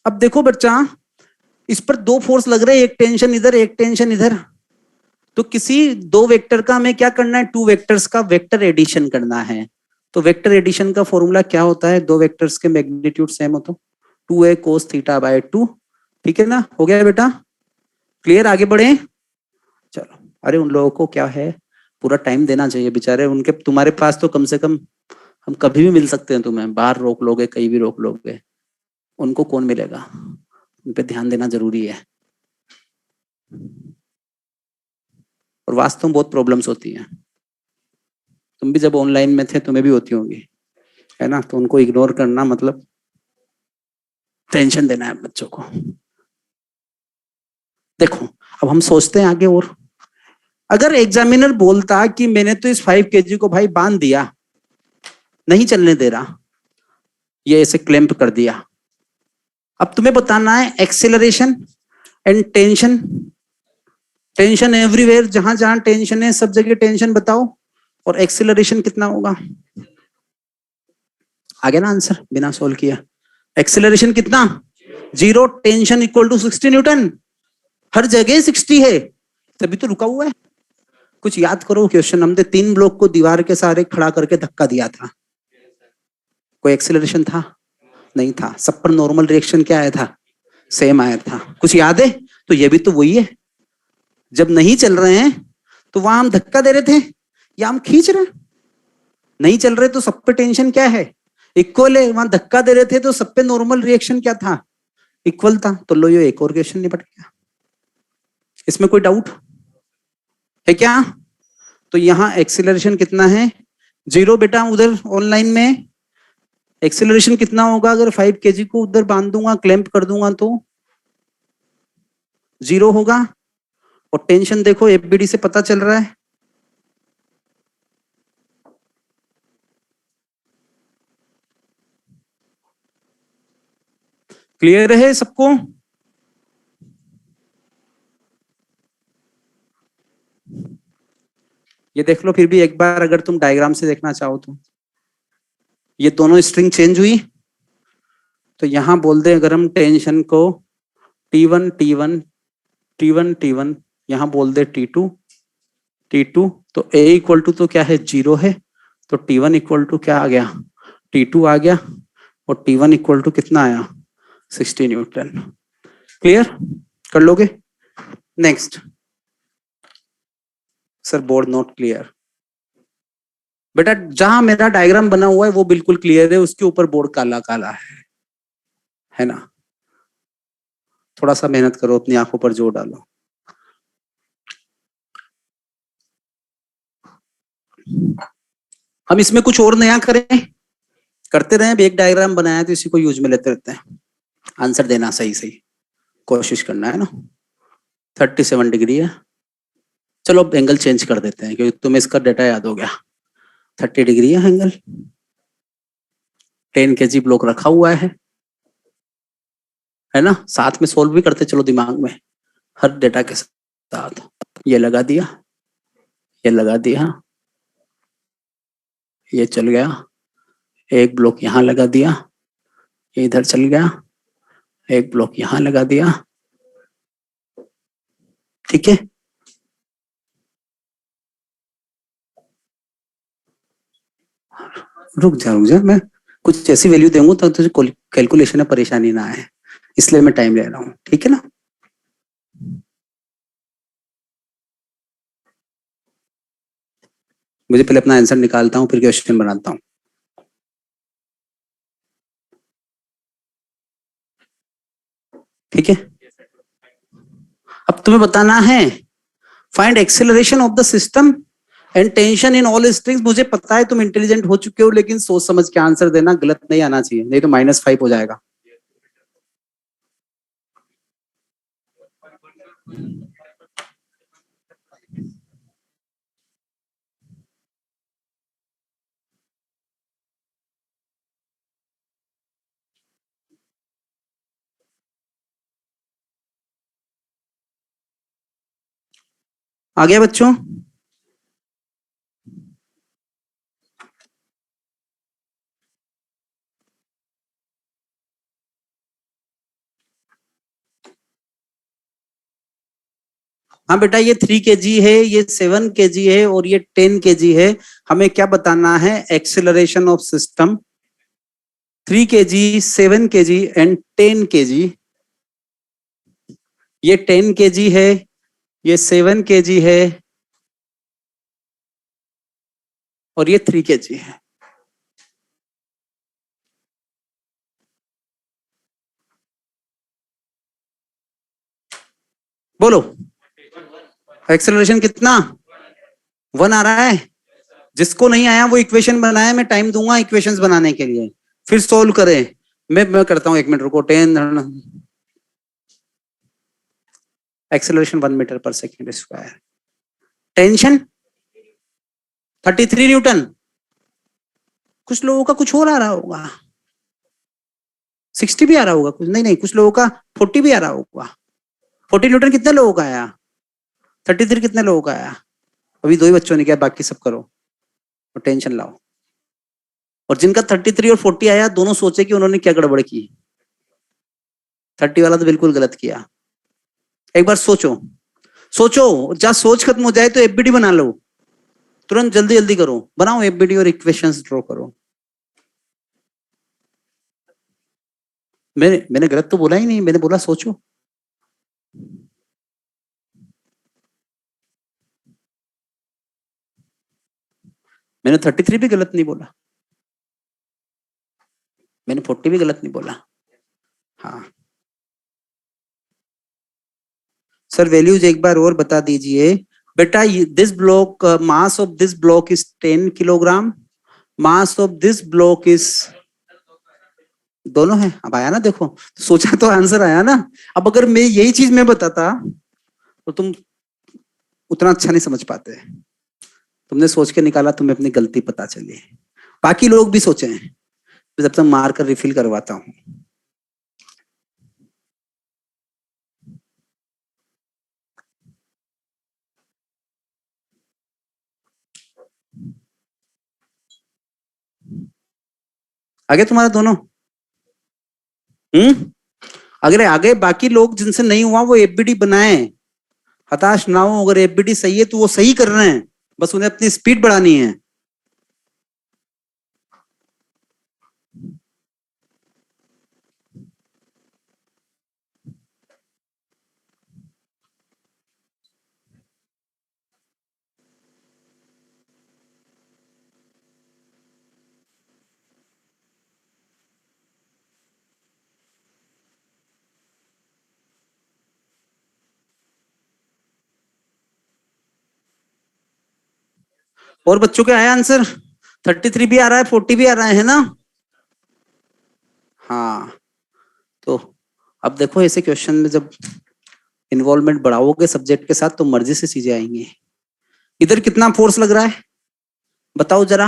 अब देखो बच्चा, इस पर दो फोर्स लग रहे हैं, एक टेंशन इधर एक टेंशन इधर। तो किसी दो वेक्टर का हमें क्या करना है, टू वेक्टर्स का वेक्टर एडिशन करना है। तो वेक्टर एडिशन का फॉर्मूला क्या होता है, दो वेक्टर्स के मैग्नीट्यूड सेम हो तो 2a cos θ/2। ठीक है ना, हो गया बेटा, क्लियर, आगे बढ़े। चलो, अरे उन लोगों को क्या है, पूरा टाइम देना चाहिए बेचारे, उनके तुम्हारे पास तो कम से कम हम कभी भी मिल सकते हैं, तुम्हें बाहर रोक लोगे, कहीं भी रोक लोगे, उनको कौन मिलेगा, उन पे ध्यान देना जरूरी है। और वास्तव में बहुत प्रॉब्लम्स होती हैं, तुम भी जब ऑनलाइन में थे तुम्हें भी होती होंगी, है ना। तो उनको इग्नोर करना मतलब टेंशन देना है बच्चों को। देखो अब हम सोचते हैं आगे, और अगर एग्जामिनर बोलता कि मैंने तो इस 5 kg को भाई बांध दिया, नहीं चलने दे रहा, ये ऐसे क्लैंप कर दिया, अब तुम्हें बताना है acceleration and tension. Tension everywhere, जहां जहां टेंशन है सब जगह टेंशन बताओ, और एक्सेलरेशन कितना होगा। आ गया ना आंसर बिना सोल्व किया, एक्सेलरेशन कितना 0, टेंशन इक्वल टू 60 न्यूटन, हर जगह 60 है, तभी तो रुका हुआ है। कुछ याद करो क्वेश्चन, हमने 3 ब्लॉक को दीवार के सहारे खड़ा करके धक्का दिया था, कोई एक्सेलरेशन था नहीं था, सब पर नॉर्मल रिएक्शन क्या आया था, सेम आया था। कुछ याद है, तो ये भी तो वही है, जब नहीं चल रहे हैं तो वहां हम धक्का दे रहे थे या हम खींच रहे हैं, नहीं चल रहे तो सब पे टेंशन क्या है, इक्वल है, वहां धक्का दे रहे थे तो सब पे नॉर्मल रिएक्शन क्या था, इक्वल था। तो लो, ये एक और क्वेश्चन निपट गया। इसमें कोई डाउट है क्या? तो यहाँ एक्सीलरेशन कितना है? 0 बेटा। उधर ऑनलाइन में एक्सीलरेशन कितना होगा अगर 5 kg को उधर बांध दूंगा, क्लैंप कर दूंगा तो 0 होगा। और टेंशन देखो एफबीडी से पता चल रहा है। क्लियर है सबको? ये देख लो फिर भी एक बार, अगर तुम डायग्राम से देखना चाहो तो। ये दोनों स्ट्रिंग चेंज हुई, तो यहां बोल दे अगर हम टेंशन को T1 T1 T1 T1, यहां बोल दे T2 T2, तो A इक्वल टू तो क्या है? 0 है। तो T1 इक्वल टू क्या आ गया? T2 आ गया। और T1 इक्वल टू कितना आया? 60 न्यूटन। क्लियर? कर लोगे? Next. Sir board not clear. बेटा जहां मेरा डायग्राम बना हुआ है वो बिल्कुल क्लियर है, उसके ऊपर बोर्ड काला काला है ना? थोड़ा सा मेहनत करो, अपनी आंखों पर जोर डालो। हम इसमें कुछ और नया करें, करते रहे। एक डायग्राम बनाया तो इसी को यूज में लेते रहते हैं। आंसर देना सही सही कोशिश करना है ना। 37 डिग्री है। चलो अब एंगल चेंज कर देते हैं क्योंकि तुम्हें इसका डेटा याद हो गया। 30 डिग्री है एंगल। 10 kg ब्लॉक रखा हुआ है ना? साथ में सोल्व भी करते चलो दिमाग में, हर डेटा के साथ। ये लगा दिया, ये लगा दिया, ये चल गया, एक ब्लॉक यहां लगा दिया, ये इधर चल गया, एक ब्लॉक यहां लगा दिया। ठीक है? रुक जा, मैं कुछ ऐसी वैल्यू दूंगा तो तुझे कैलकुलेशन में परेशानी ना आए, इसलिए मैं टाइम ले रहा हूँ। ठीक है ना? मुझे पहले अपना आंसर निकालता हूँ, फिर क्वेश्चन बनाता हूँ। ठीक है? अब तुम्हें बताना है find acceleration of the system and tension in all strings. मुझे पता है तुम इंटेलिजेंट हो चुके हो, लेकिन सोच समझ के आंसर देना, गलत नहीं आना चाहिए, नहीं तो -5 हो जाएगा। आ गया बच्चों? हाँ बेटा, ये 3 kg है, ये 7 kg है और ये 10 kg है। हमें क्या बताना है? Acceleration of system. 3 kg, 7 kg and 10 kg। ये 10 kg है, ये 7 kg है और ये 3 kg है। बोलो एक्सेलरेशन कितना? 1 आ रहा है? जिसको नहीं आया वो इक्वेशन बनाया, मैं टाइम दूंगा इक्वेशंस बनाने के लिए, फिर सोल्व करें। मैं करता हूं, 1 मिनट रुको। 10 acceleration 1 meter per second square. Tension 33 Newton. कुछ लोगों का कुछ और आ रहा होगा, 60 भी आ रहा होगा कुछ, नहीं नहीं, कुछ लोगों का 40 भी आ रहा होगा। 40 न्यूटन कितने लोगों का आया? 33 कितने लोगों का आया? अभी 2 ही बच्चों ने किया, बाकी सब करो और टेंशन लाओ। और जिनका 33 और 40 आया, दोनों सोचे कि उन्होंने क्या गड़बड़ की। 30 वाला तो बिल्कुल गलत किया। एक बार सोचो, सोचो, जहां सोच खत्म हो जाए तो एफबीडी बना लो तुरंत, जल्दी जल्दी करो, बनाओ एफबीडी और इक्वेशंस ड्रॉ करो। मैंने गलत तो बोला ही नहीं, मैंने बोला सोचो। मैंने 33 भी गलत नहीं बोला, मैंने 40 भी गलत नहीं बोला। हाँ सर वैल्यूज एक बार और बता दीजिए बेटा। This block mass of this block is 10 kilogram, mass of this block is, दोनों है। अब आया ना, देखो सोचा तो आंसर आया ना। अब अगर मैं यही चीज मैं बताता तो तुम उतना अच्छा नहीं समझ पाते। तुमने सोच के निकाला, तुम्हें अपनी गलती पता चली, बाकी लोग भी सोचे हैं। जब तक मार कर रिफिल करवाता हूं। आगे तुम्हारा दोनों। अगर आगे बाकी लोग जिनसे नहीं हुआ वो एफबीडी बनाए, हताश ना हो। अगर एफबीडी सही है तो वो सही कर रहे हैं, बस उन्हें अपनी स्पीड बढ़ानी है। और बच्चों के आया आंसर? 33 भी आ रहा है, 40 भी आ रहा है ना? हाँ। तो अब देखो ऐसे क्वेश्चन में जब इन्वॉल्वमेंट बढ़ाओगे सब्जेक्ट के साथ तो मर्जी से चीजें आएंगी। इधर कितना फोर्स लग रहा है बताओ जरा?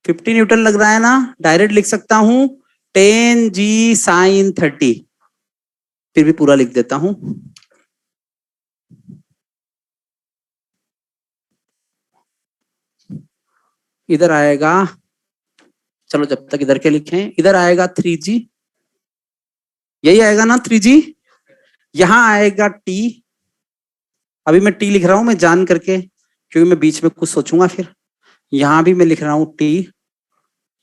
50 न्यूटन लग रहा है ना। डायरेक्ट लिख सकता हूं 10 g sin 30। फिर भी पूरा लिख देता हूं। इधर आएगा, चलो जब तक इधर के लिखें, इधर आएगा 3g, यही आएगा ना 3g। यहां आएगा t, अभी मैं t लिख रहा हूं मैं जान करके, क्योंकि मैं बीच में कुछ सोचूंगा फिर। यहां भी मैं लिख रहा हूं t,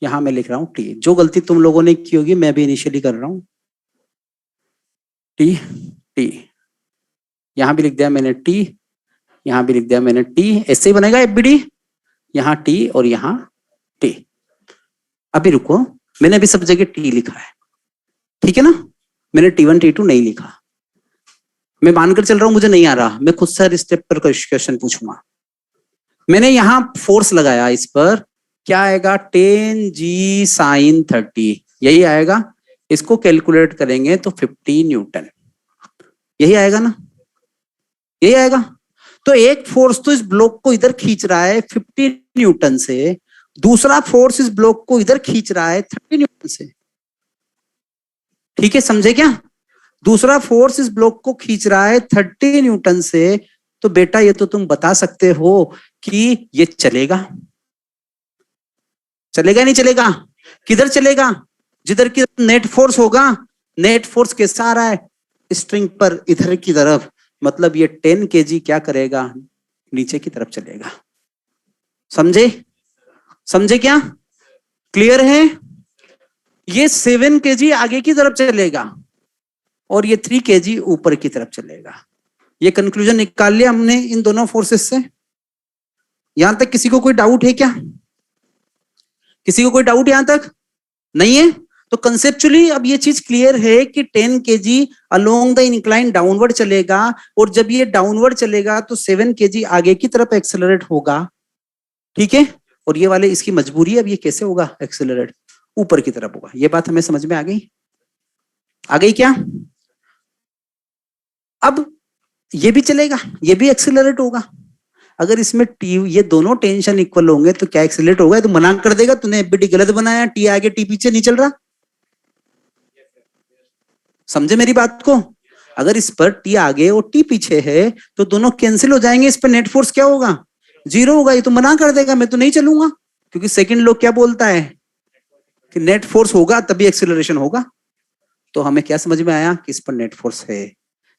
यहां मैं लिख रहा हूं t। जो गलती तुम लोगों ने की होगी मैं भी इनिशियली कर रहा हूं। t t, यहां भी लिख दिया मैंने t, यहां भी लिख दिया मैंने t। ऐसे ही बनेगा एफबीडी, यहां t और यहां t। अभी रुको, मैंने अभी सब जगह t लिखा है, ठीक है ना? मैंने T1 T2 नहीं लिखा। मैं मानकर चल रहा हूं मुझे नहीं आ रहा, मैं खुद से हर स्टेप पर क्वेश्चन पूछूंगा। मैंने यहां फोर्स लगाया इस पर, क्या आएगा 10 g sin 30, यही आएगा। इसको कैलकुलेट करेंगे तो 50 न्यूटन, यही आएगा ना? यही आएगा। तो एक फोर्स तो इस ब्लॉक को इधर खींच रहा है 50 न्यूटन से, दूसरा फोर्स इस ब्लॉक को इधर खींच रहा है 30 न्यूटन से। ठीक है, समझे क्या? दूसरा फोर्स इस ब्लॉक को खींच रहा है 30 न्यूटन से। तो बेटा ये तो तुम बता सकते हो कि ये चलेगा। चलेगा नहीं चलेगा? किधर चलेगा? जिधर की नेट फोर्स होगा। नेट फोर्स कैसा आ रहा है स्ट्रिंग पर? इधर की तरफ। मतलब ये 10 kg क्या करेगा? नीचे की तरफ चलेगा। समझे? समझे क्या? क्लियर है? ये 7 kg आगे की तरफ चलेगा और ये 3 kg ऊपर की तरफ चलेगा। ये कंक्लूजन निकाल लिया हमने इन दोनों फोर्सेस से। यहां तक किसी को कोई डाउट है क्या? किसी को कोई डाउट यहां तक नहीं है? तो कंसेप्चुअली अब ये चीज क्लियर है कि 10 kg along the incline downward चलेगा, और जब ये डाउनवर्ड चलेगा तो 7 kg आगे की तरफ एक्सेलरेट होगा। ठीक है? और ये वाले इसकी मजबूरी है, अब ये कैसे होगा एक्सेलरेट? ऊपर की तरफ होगा। ये बात हमें समझ में आ गई? आ गई क्या? अब ये भी चलेगा, ये भी एक्सेलरेट होगा। अगर इसमें टी, ये दोनों टेंशन इक्वल होंगे तो क्या एक्सेलरेट होगा? तो मना कर देगा तूने एफबीडी गलत बनाया, टी आगे टी पीछे नहीं चल रहा। समझे मेरी बात को? अगर इस पर टी आगे और टी पीछे है तो दोनों कैंसिल हो जाएंगे। इस पर नेट फोर्स क्या होगा? जीरो होगा। ये तो मना कर देगा, मैं तो नहीं चलूंगा। क्योंकि सेकंड लॉ क्या बोलता है कि नेट फोर्स होगा तभी एक्सेलरेशन होगा। तो हमें क्या समझ में आया कि इस पर नेट फोर्स है।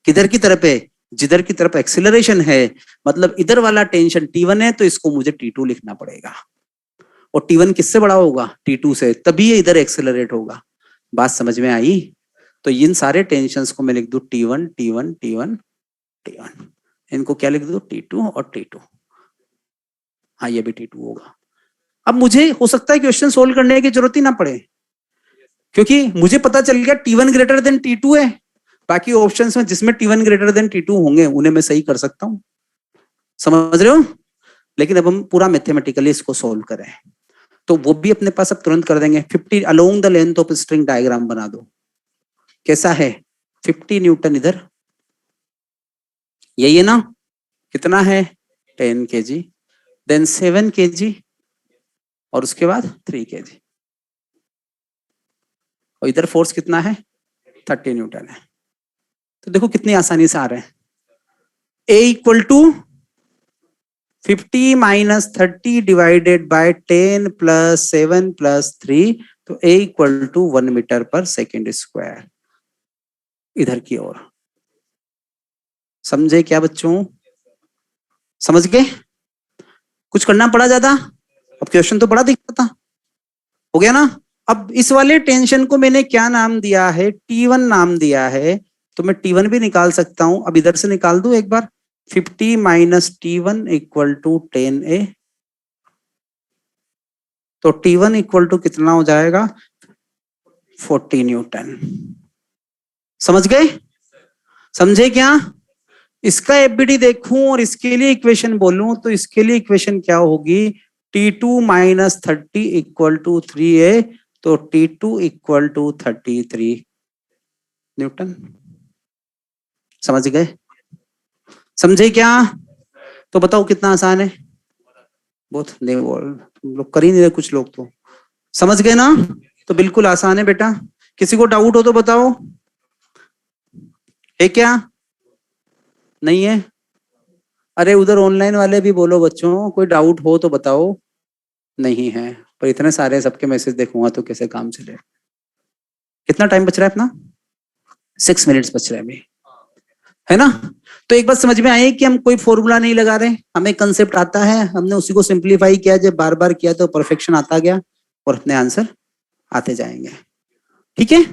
किधर की तरफ है? जिधर की तरफ एक्सेलरेशन है। मतलब इधर वाला टेंशन T1 है तो इसको मुझे T2 लिखना पड़ेगा, और T1 किससे बड़ा होगा? T2 से, तभी ये इधर एक्सेलरेट होगा। बात समझ में आई? तो इन सारे टेंशंस को मैं लिख दूं T1 T1 T1 T1, इनको क्या लिख दूं? T2 और T2। हाँ, ये भी T2 होगा। अब मुझे हो सकता है क्वेश्चन सोल्व करने की जरूरत ही ना पड़े, क्योंकि मुझे पता चल गया T1 ग्रेटर देन T2 है। बाकी ऑप्शंस में जिसमें T1 ग्रेटर देन T2 होंगे उन्हें मैं सही कर सकता हूँ, समझ रहे हो। लेकिन अब हम पूरा मैथमेटिकली इसको सोल्व करें तो वो भी अपने पास अब तुरंत कर देंगे। 50 along the length of string diagram बना दो, कैसा है, 50 न्यूटन इधर, यही है ना, कितना है 10 kg, देन 7 kg और उसके बाद 3 kg, और इधर फोर्स कितना है 30 न्यूटन है। तो देखो कितनी आसानी से आ रहे हैं, A equal to 50 minus 30 divided by 10 plus 7 plus 3, तो A equal to 1 meter per second square इधर की ओर। समझे क्या बच्चों, समझ गए, कुछ करना पड़ा ज्यादा, अब क्वेश्चन तो बड़ा दिख रहा था, हो गया ना। अब इस वाले टेंशन को मैंने क्या नाम दिया है, T1 नाम दिया है, तो मैं T1 भी निकाल सकता हूं। अब इधर से निकाल दूं एक बार, 50 minus T1 equal to 10A, तो T1 इक्वल टू कितना हो जाएगा 40 न्यूटन। समझ गए, समझे क्या। इसका एफबीडी देखूं और इसके लिए इक्वेशन बोलूं तो इसके लिए इक्वेशन क्या होगी, T2 minus 30 equal to 3A, तो T2 इक्वल टू 33 न्यूटन। समझ गए, समझे क्या। तो बताओ कितना आसान है, बहुत नहीं बोल तुम लोग कर ही नहीं रहे कुछ लोग, तो समझ गए ना। तो बिल्कुल आसान है बेटा, किसी को डाउट हो तो बताओ, है क्या, नहीं है। अरे उधर ऑनलाइन वाले भी बोलो बच्चों, कोई डाउट हो तो बताओ। नहीं है, पर इतने सारे सबके मैसेज देखूंगा तो कैसे काम चले। कितना टाइम बच रहा है अपना, 6 मिनट्स बच रहे हैं अभी, है ना। तो एक बात समझ में आई कि हम कोई फॉर्मूला नहीं लगा रहे, हमें कंसेप्ट आता है, हमने उसी को सिंप्लीफाई किया, जब बार बार किया तो परफेक्शन आता गया और अपने आंसर आते जाएंगे। ठीक है,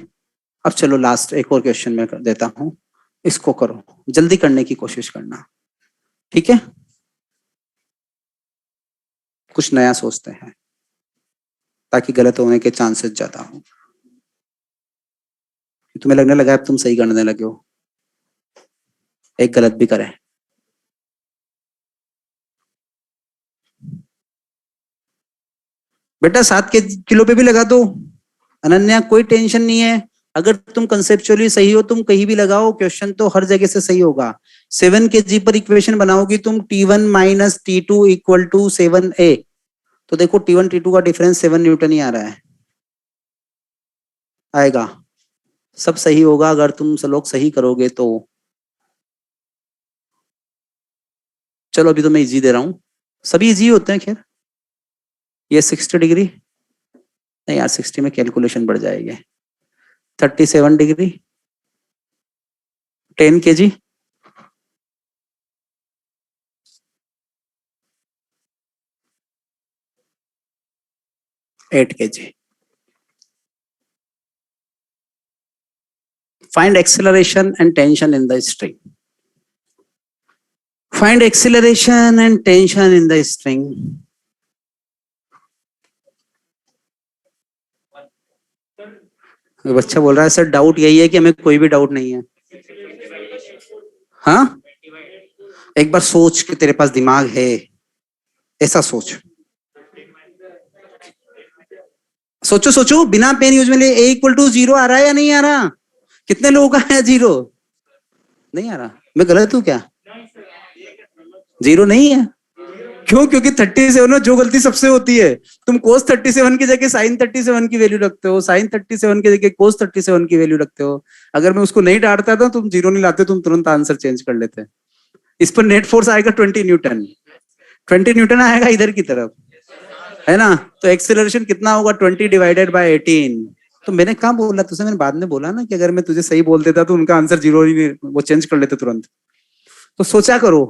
अब चलो लास्ट एक और क्वेश्चन मैं कर देता हूं, इसको करो, जल्दी करने की कोशिश करना, ठीक है। कुछ नया सोचते हैं ताकि गलत होने के चांसेस ज्यादा हो। तुम्हें लगने लगा अब तुम सही करने लगे हो, एक गलत भी करें। बेटा 7 किलो पे भी लगा दो अनन्या, कोई टेंशन नहीं है। अगर तुम कंसेप्चुअली सही हो, तुम कहीं भी लगाओ, क्वेश्चन तो हर जगह से सही होगा। 7 kg पर इक्वेशन बनाओगी तुम, T1 minus T2 equal to 7A, तो देखो T1 T2 का डिफरेंस 7 न्यूटन ही आ रहा है, आएगा, सब सही होगा अगर तुम लोग सही करोगे तो। चलो अभी तो मैं इजी दे रहा हूं, सभी इजी होते हैं खैर। ये 60 डिग्री, नहीं यार 60 में कैलकुलेशन बढ़ जाएगी, 37 degree, 10 kg, 8 kg। Find acceleration and tension in the string. Find acceleration and tension in the string. बच्चा बोल रहा है सर डाउट यही है कि हमें कोई भी डाउट नहीं है। हाँ, एक बार सोच कि तेरे पास दिमाग है, ऐसा सोच, सोचो सोचो बिना पेन यूज में ले। A इक्वल टू 0 आ रहा है या नहीं आ रहा, कितने लोगों का है 0, नहीं आ रहा, मैं गलत हूं क्या, 0 नहीं है, क्यों, क्योंकि 37 में जो गलती सबसे होती है, तुम cos 37 की जगह sin 37 की वैल्यू रखते हो, sin 37 की जगह cos 37 की वैल्यू रखते हो। अगर मैं उसको नहीं डांटता था तुम 0 नहीं लाते, तुम तुरंत आंसर चेंज कर लेते। इस पर नेट फोर्स आएगा 20 न्यूटन, 20 न्यूटन आएगा इधर की तरफ, है ना। तो एक्सेलरेशन कितना होगा 20 डिवाइडेड बाय 18। तो मैंने कहा बोला तुझसे, मैंने बाद में बोला ना कि अगर मैं तुझे सही बोल देता तो उनका आंसर 0 ही नहीं, वो चेंज कर लेते तुरंत। तो सोचा करो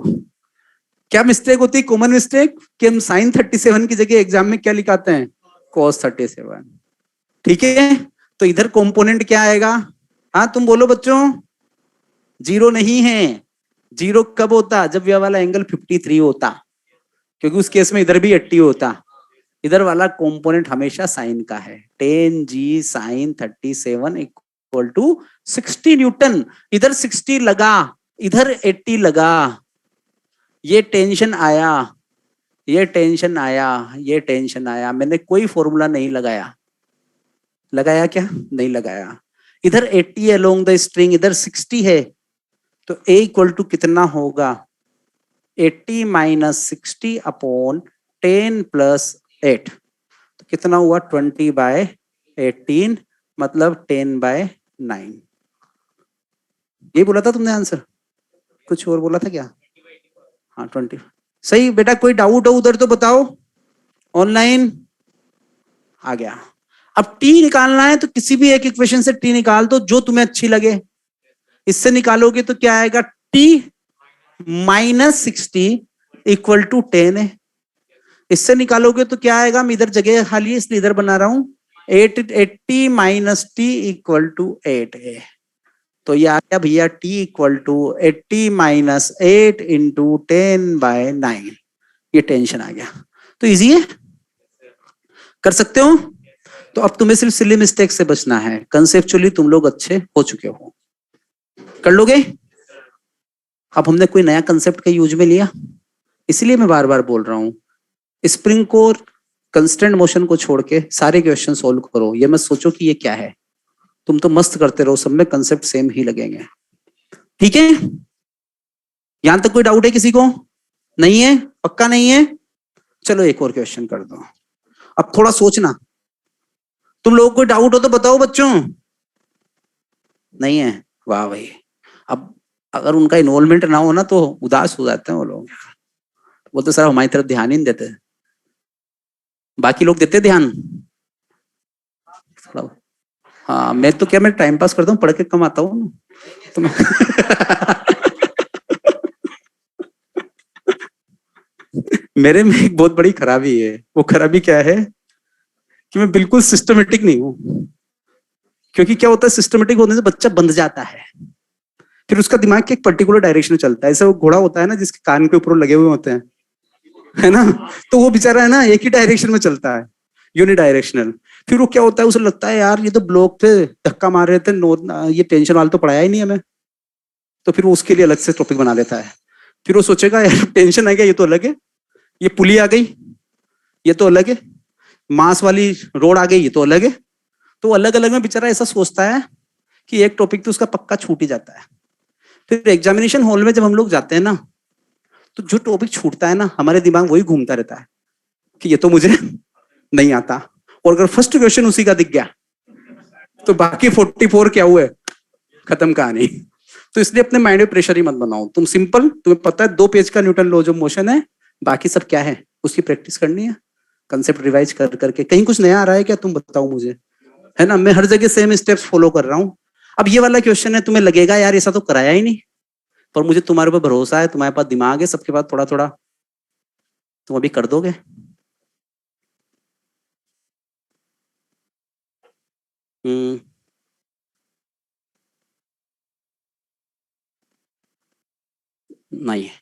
क्या मिस्टेक होती है, कॉमन मिस्टेक, कि हम sin 37 की जगह एग्जाम में क्या लिखाते हैं cos 37। ठीक है, तो इधर कंपोनेंट क्या आएगा, हाँ तुम बोलो बच्चों, 0 नहीं है, 0 कब होता, जब यह वाला एंगल 53 होता, क्योंकि उस केस में इधर भी 80 होता। इधर वाला कंपोनेंट हमेशा साइन का है, 10G sin 37 equal to 60 Newton. इधर 60 लगा, इधर 80 लगा, ये टेंशन आया, ये टेंशन आया, ये टेंशन आया, मैंने कोई फॉर्मूला नहीं लगाया। लगाया क्या? नहीं लगाया। इधर 80 है अलोंग द स्ट्रिंग, इधर 60 है, तो A इक्वल टू कितना होगा? 80 माइनस 60 अपॉन 10 प्लस 8, तो कितना हुआ? 20/18, मतलब 10/9। ये बोला था तुमने आंसर? कुछ और बोला था क्या? हाँ 20। सही बेटा, कोई डाउट हो उधर तो बताओ। ऑनलाइन आ गया। अब टी निकालना है तो किसी भी एक इक्वेशन से टी निकाल दो जो तुम्हें अच्छी लगे। इससे निकालोगे तो क्या आएगा? टी माइनस 60 इक्वल टू 10 है। इससे निकालोगे तो क्या आएगा? मैं इधर जगह खाली है इसलिए इधर बना रहा हूं। 80 माइनस टी इक्वल टू 8 है। तो ये आ गया भैया T equal to 80 minus 8 into 10/9। ये टेंशन आ गया। तो इजी है, कर सकते हो। तो अब तुम्हें सिर्फ सिली मिस्टेक से बचना है। कंसेप्चुअली तुम लोग अच्छे हो चुके हो, कर लोगे। अब हमने कोई नया कंसेप्ट का यूज में लिया, इसलिए मैं बार बार बोल रहा हूं, स्प्रिंग को कंस्टेंट मोशन को छोड़ के सारे क्वेश्चन सोल्व करो। ये मत सोचो कि ये क्या है, तुम तो मस्त करते रहो, सब में कंसेप्ट सेम ही लगेंगे। ठीक है, यहां तक कोई डाउट है किसी को? नहीं है? पक्का नहीं है? चलो एक और क्वेश्चन कर दो। अब थोड़ा सोचना, तुम लोगों को डाउट हो तो बताओ बच्चों। नहीं है? वाह भाई। अब अगर उनका इन्वॉल्वमेंट ना हो ना तो उदास हो जाते हैं वो लोग, वो तो सर हमारी तरफ ध्यान ही नहीं देते। बाकी लोग देते ध्यान? हाँ मैं तो क्या, मैं टाइम पास करता हूँ, पढ़ के कम आता हूँ तो मेरे में एक बहुत बड़ी खराबी है। वो खराबी क्या है कि मैं बिल्कुल सिस्टमेटिक नहीं हूँ। क्योंकि क्या होता है, सिस्टमेटिक होने से बच्चा बंध जाता है, फिर उसका दिमाग के एक पर्टिकुलर डायरेक्शन में चलता है। ऐसा वो घोड़ा होता है ना जिसके कान के ऊपर लगे हुए होते हैं, है ना, तो वो बेचारा है ना एक ही डायरेक्शन में चलता है, यूनिडायरेक्शनल। फिर वो क्या होता है, उसे लगता है यार ये तो ब्लॉक पे धक्का मार रहे थे, ये टेंशन वाला तो पढ़ाया ही नहीं हमें, तो फिर वो उसके लिए अलग से टॉपिक बना लेता है। फिर वो सोचेगा यार टेंशन आ गया ये तो अलग है, ये पुली आ गई ये तो अलग है, मास वाली रोड आ गई ये तो अलग है। तो अलग अलग में बेचारा ऐसा सोचता है कि एक टॉपिक तो उसका पक्का छूट ही जाता है। फिर एग्जामिनेशन हॉल में जब हम लोग जाते हैं ना, तो जो टॉपिक छूटता है ना, हमारे दिमाग वही घूमता रहता है कि ये तो मुझे नहीं आता। और अगर फर्स्ट क्वेश्चन उसी का दिख गया तो बाकी 44 क्या हुए, खत्म कहानी। तो इसलिए अपने माइंड में प्रेशर ही मत बनाओ। तुम सिंपल, तुम्हें पता है 2 पेज का न्यूटन लॉज ऑफ मोशन है, बाकी सब क्या है उसकी प्रैक्टिस करनी है, कंसेप्ट रिवाइज कर करके। कहीं कुछ नया आ रहा है क्या, तुम बताओ मुझे, है ना। मैं हर जगह सेम स्टेप्स फॉलो कर रहा हूँ। अब ये वाला क्वेश्चन है, तुम्हें लगेगा यार ऐसा तो कराया ही नहीं, पर मुझे तुम्हारे ऊपर भरोसा है, तुम्हारे पास दिमाग है, सबके पास थोड़ा थोड़ा, तुम अभी कर दोगे। नहीं है।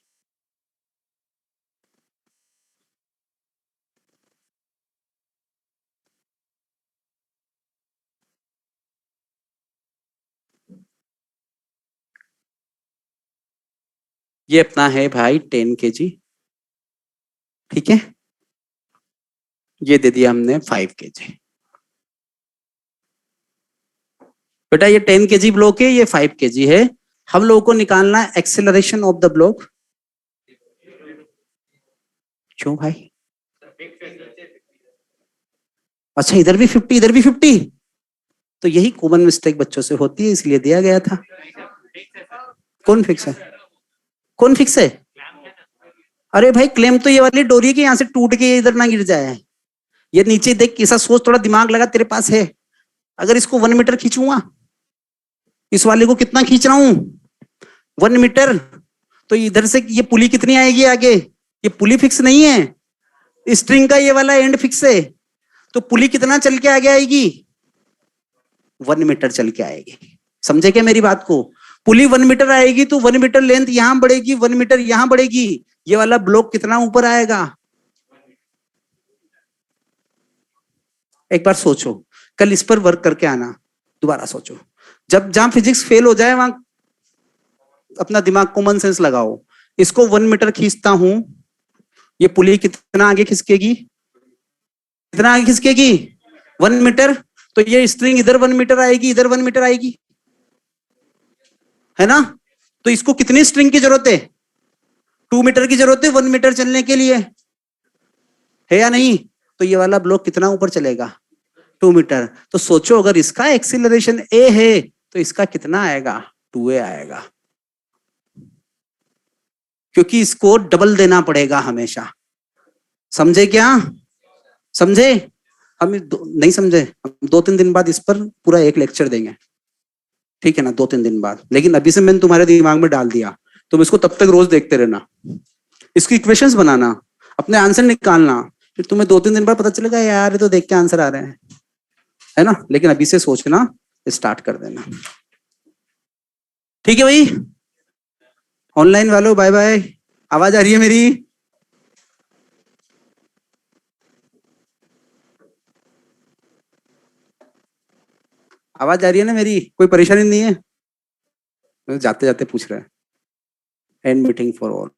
ये अपना है भाई 10 kg, ठीक है। ये दे दिया हमने 5 kg। बेटा ये 10 kg ब्लॉक है, ये 5 kg है। हम लोगों को निकालना है एक्सेलरेशन ऑफ द ब्लॉक। क्यों भाई? अच्छा इधर भी 50 इधर भी 50, तो यही कॉमन मिस्टेक बच्चों से होती है, इसलिए दिया गया था। कौन फिक्स है? कौन फिक्स है? अरे भाई क्लेम तो ये वाली डोरी की यहाँ से टूट के इधर ना गिर जाए। ये नीचे देख, कैसा सोच, थोड़ा दिमाग लगा, तेरे पास है। अगर इसको 1 मीटर खींचूंगा, इस वाले को कितना खींच रहा हूं, 1 मीटर, तो इधर से ये पुली कितनी आएगी आगे? ये पुली फिक्स नहीं है, स्ट्रिंग का ये वाला एंड फिक्स है, तो पुली कितना चल के आगे आएगी? 1 मीटर चल के आएगी। समझे क्या मेरी बात को? पुली 1 मीटर आएगी तो 1 मीटर लेंथ यहां बढ़ेगी, 1 मीटर यहां बढ़ेगी, ये वाला ब्लॉक कितना ऊपर आएगा? एक बार सोचो, कल इस पर वर्क करके आना, दोबारा सोचो। जब जहां फिजिक्स फेल हो जाए वहां अपना दिमाग कॉमन सेंस लगाओ। इसको 1 मीटर खींचता हूं, ये पुली कितना आगे खिसकेगी, कितना आगे खिसकेगी, 1 मीटर। तो ये स्ट्रिंग इधर 1 मीटर आएगी, इधर 1 मीटर आएगी, है ना। तो इसको कितनी स्ट्रिंग की जरूरत है, 2 मीटर की जरूरत है 1 मीटर चलने के लिए, है या नहीं। तो ये वाला ब्लॉक कितना ऊपर चलेगा, 2 मीटर। तो सोचो अगर इसका एक्सीलरेशन ए है तो इसका कितना आएगा, 2a आएगा, क्योंकि इसको डबल देना पड़ेगा हमेशा। समझे क्या, समझे। हम नहीं समझे, हम 2-3 दिन बाद इस पर पूरा एक लेक्चर देंगे, ठीक है ना, 2-3 दिन बाद। लेकिन अभी से मैंने तुम्हारे दिमाग में डाल दिया, तुम इसको तब तक रोज देखते रहना, इसकी इक्वेशंस बनाना, अपने आंसर निकालना, फिर तुम्हें 2-3 दिन बाद पता चलेगा यार ये तो देख के आंसर आ रहे हैं, है ना। लेकिन अभी से सोचना स्टार्ट कर देना, ठीक है भाई। ऑनलाइन वालों बाय बाय। आवाज आ रही है मेरी, आवाज आ रही है ना मेरी, कोई परेशानी नहीं है। जाते जाते पूछ रहे हैं, एंड मीटिंग फॉर ऑल।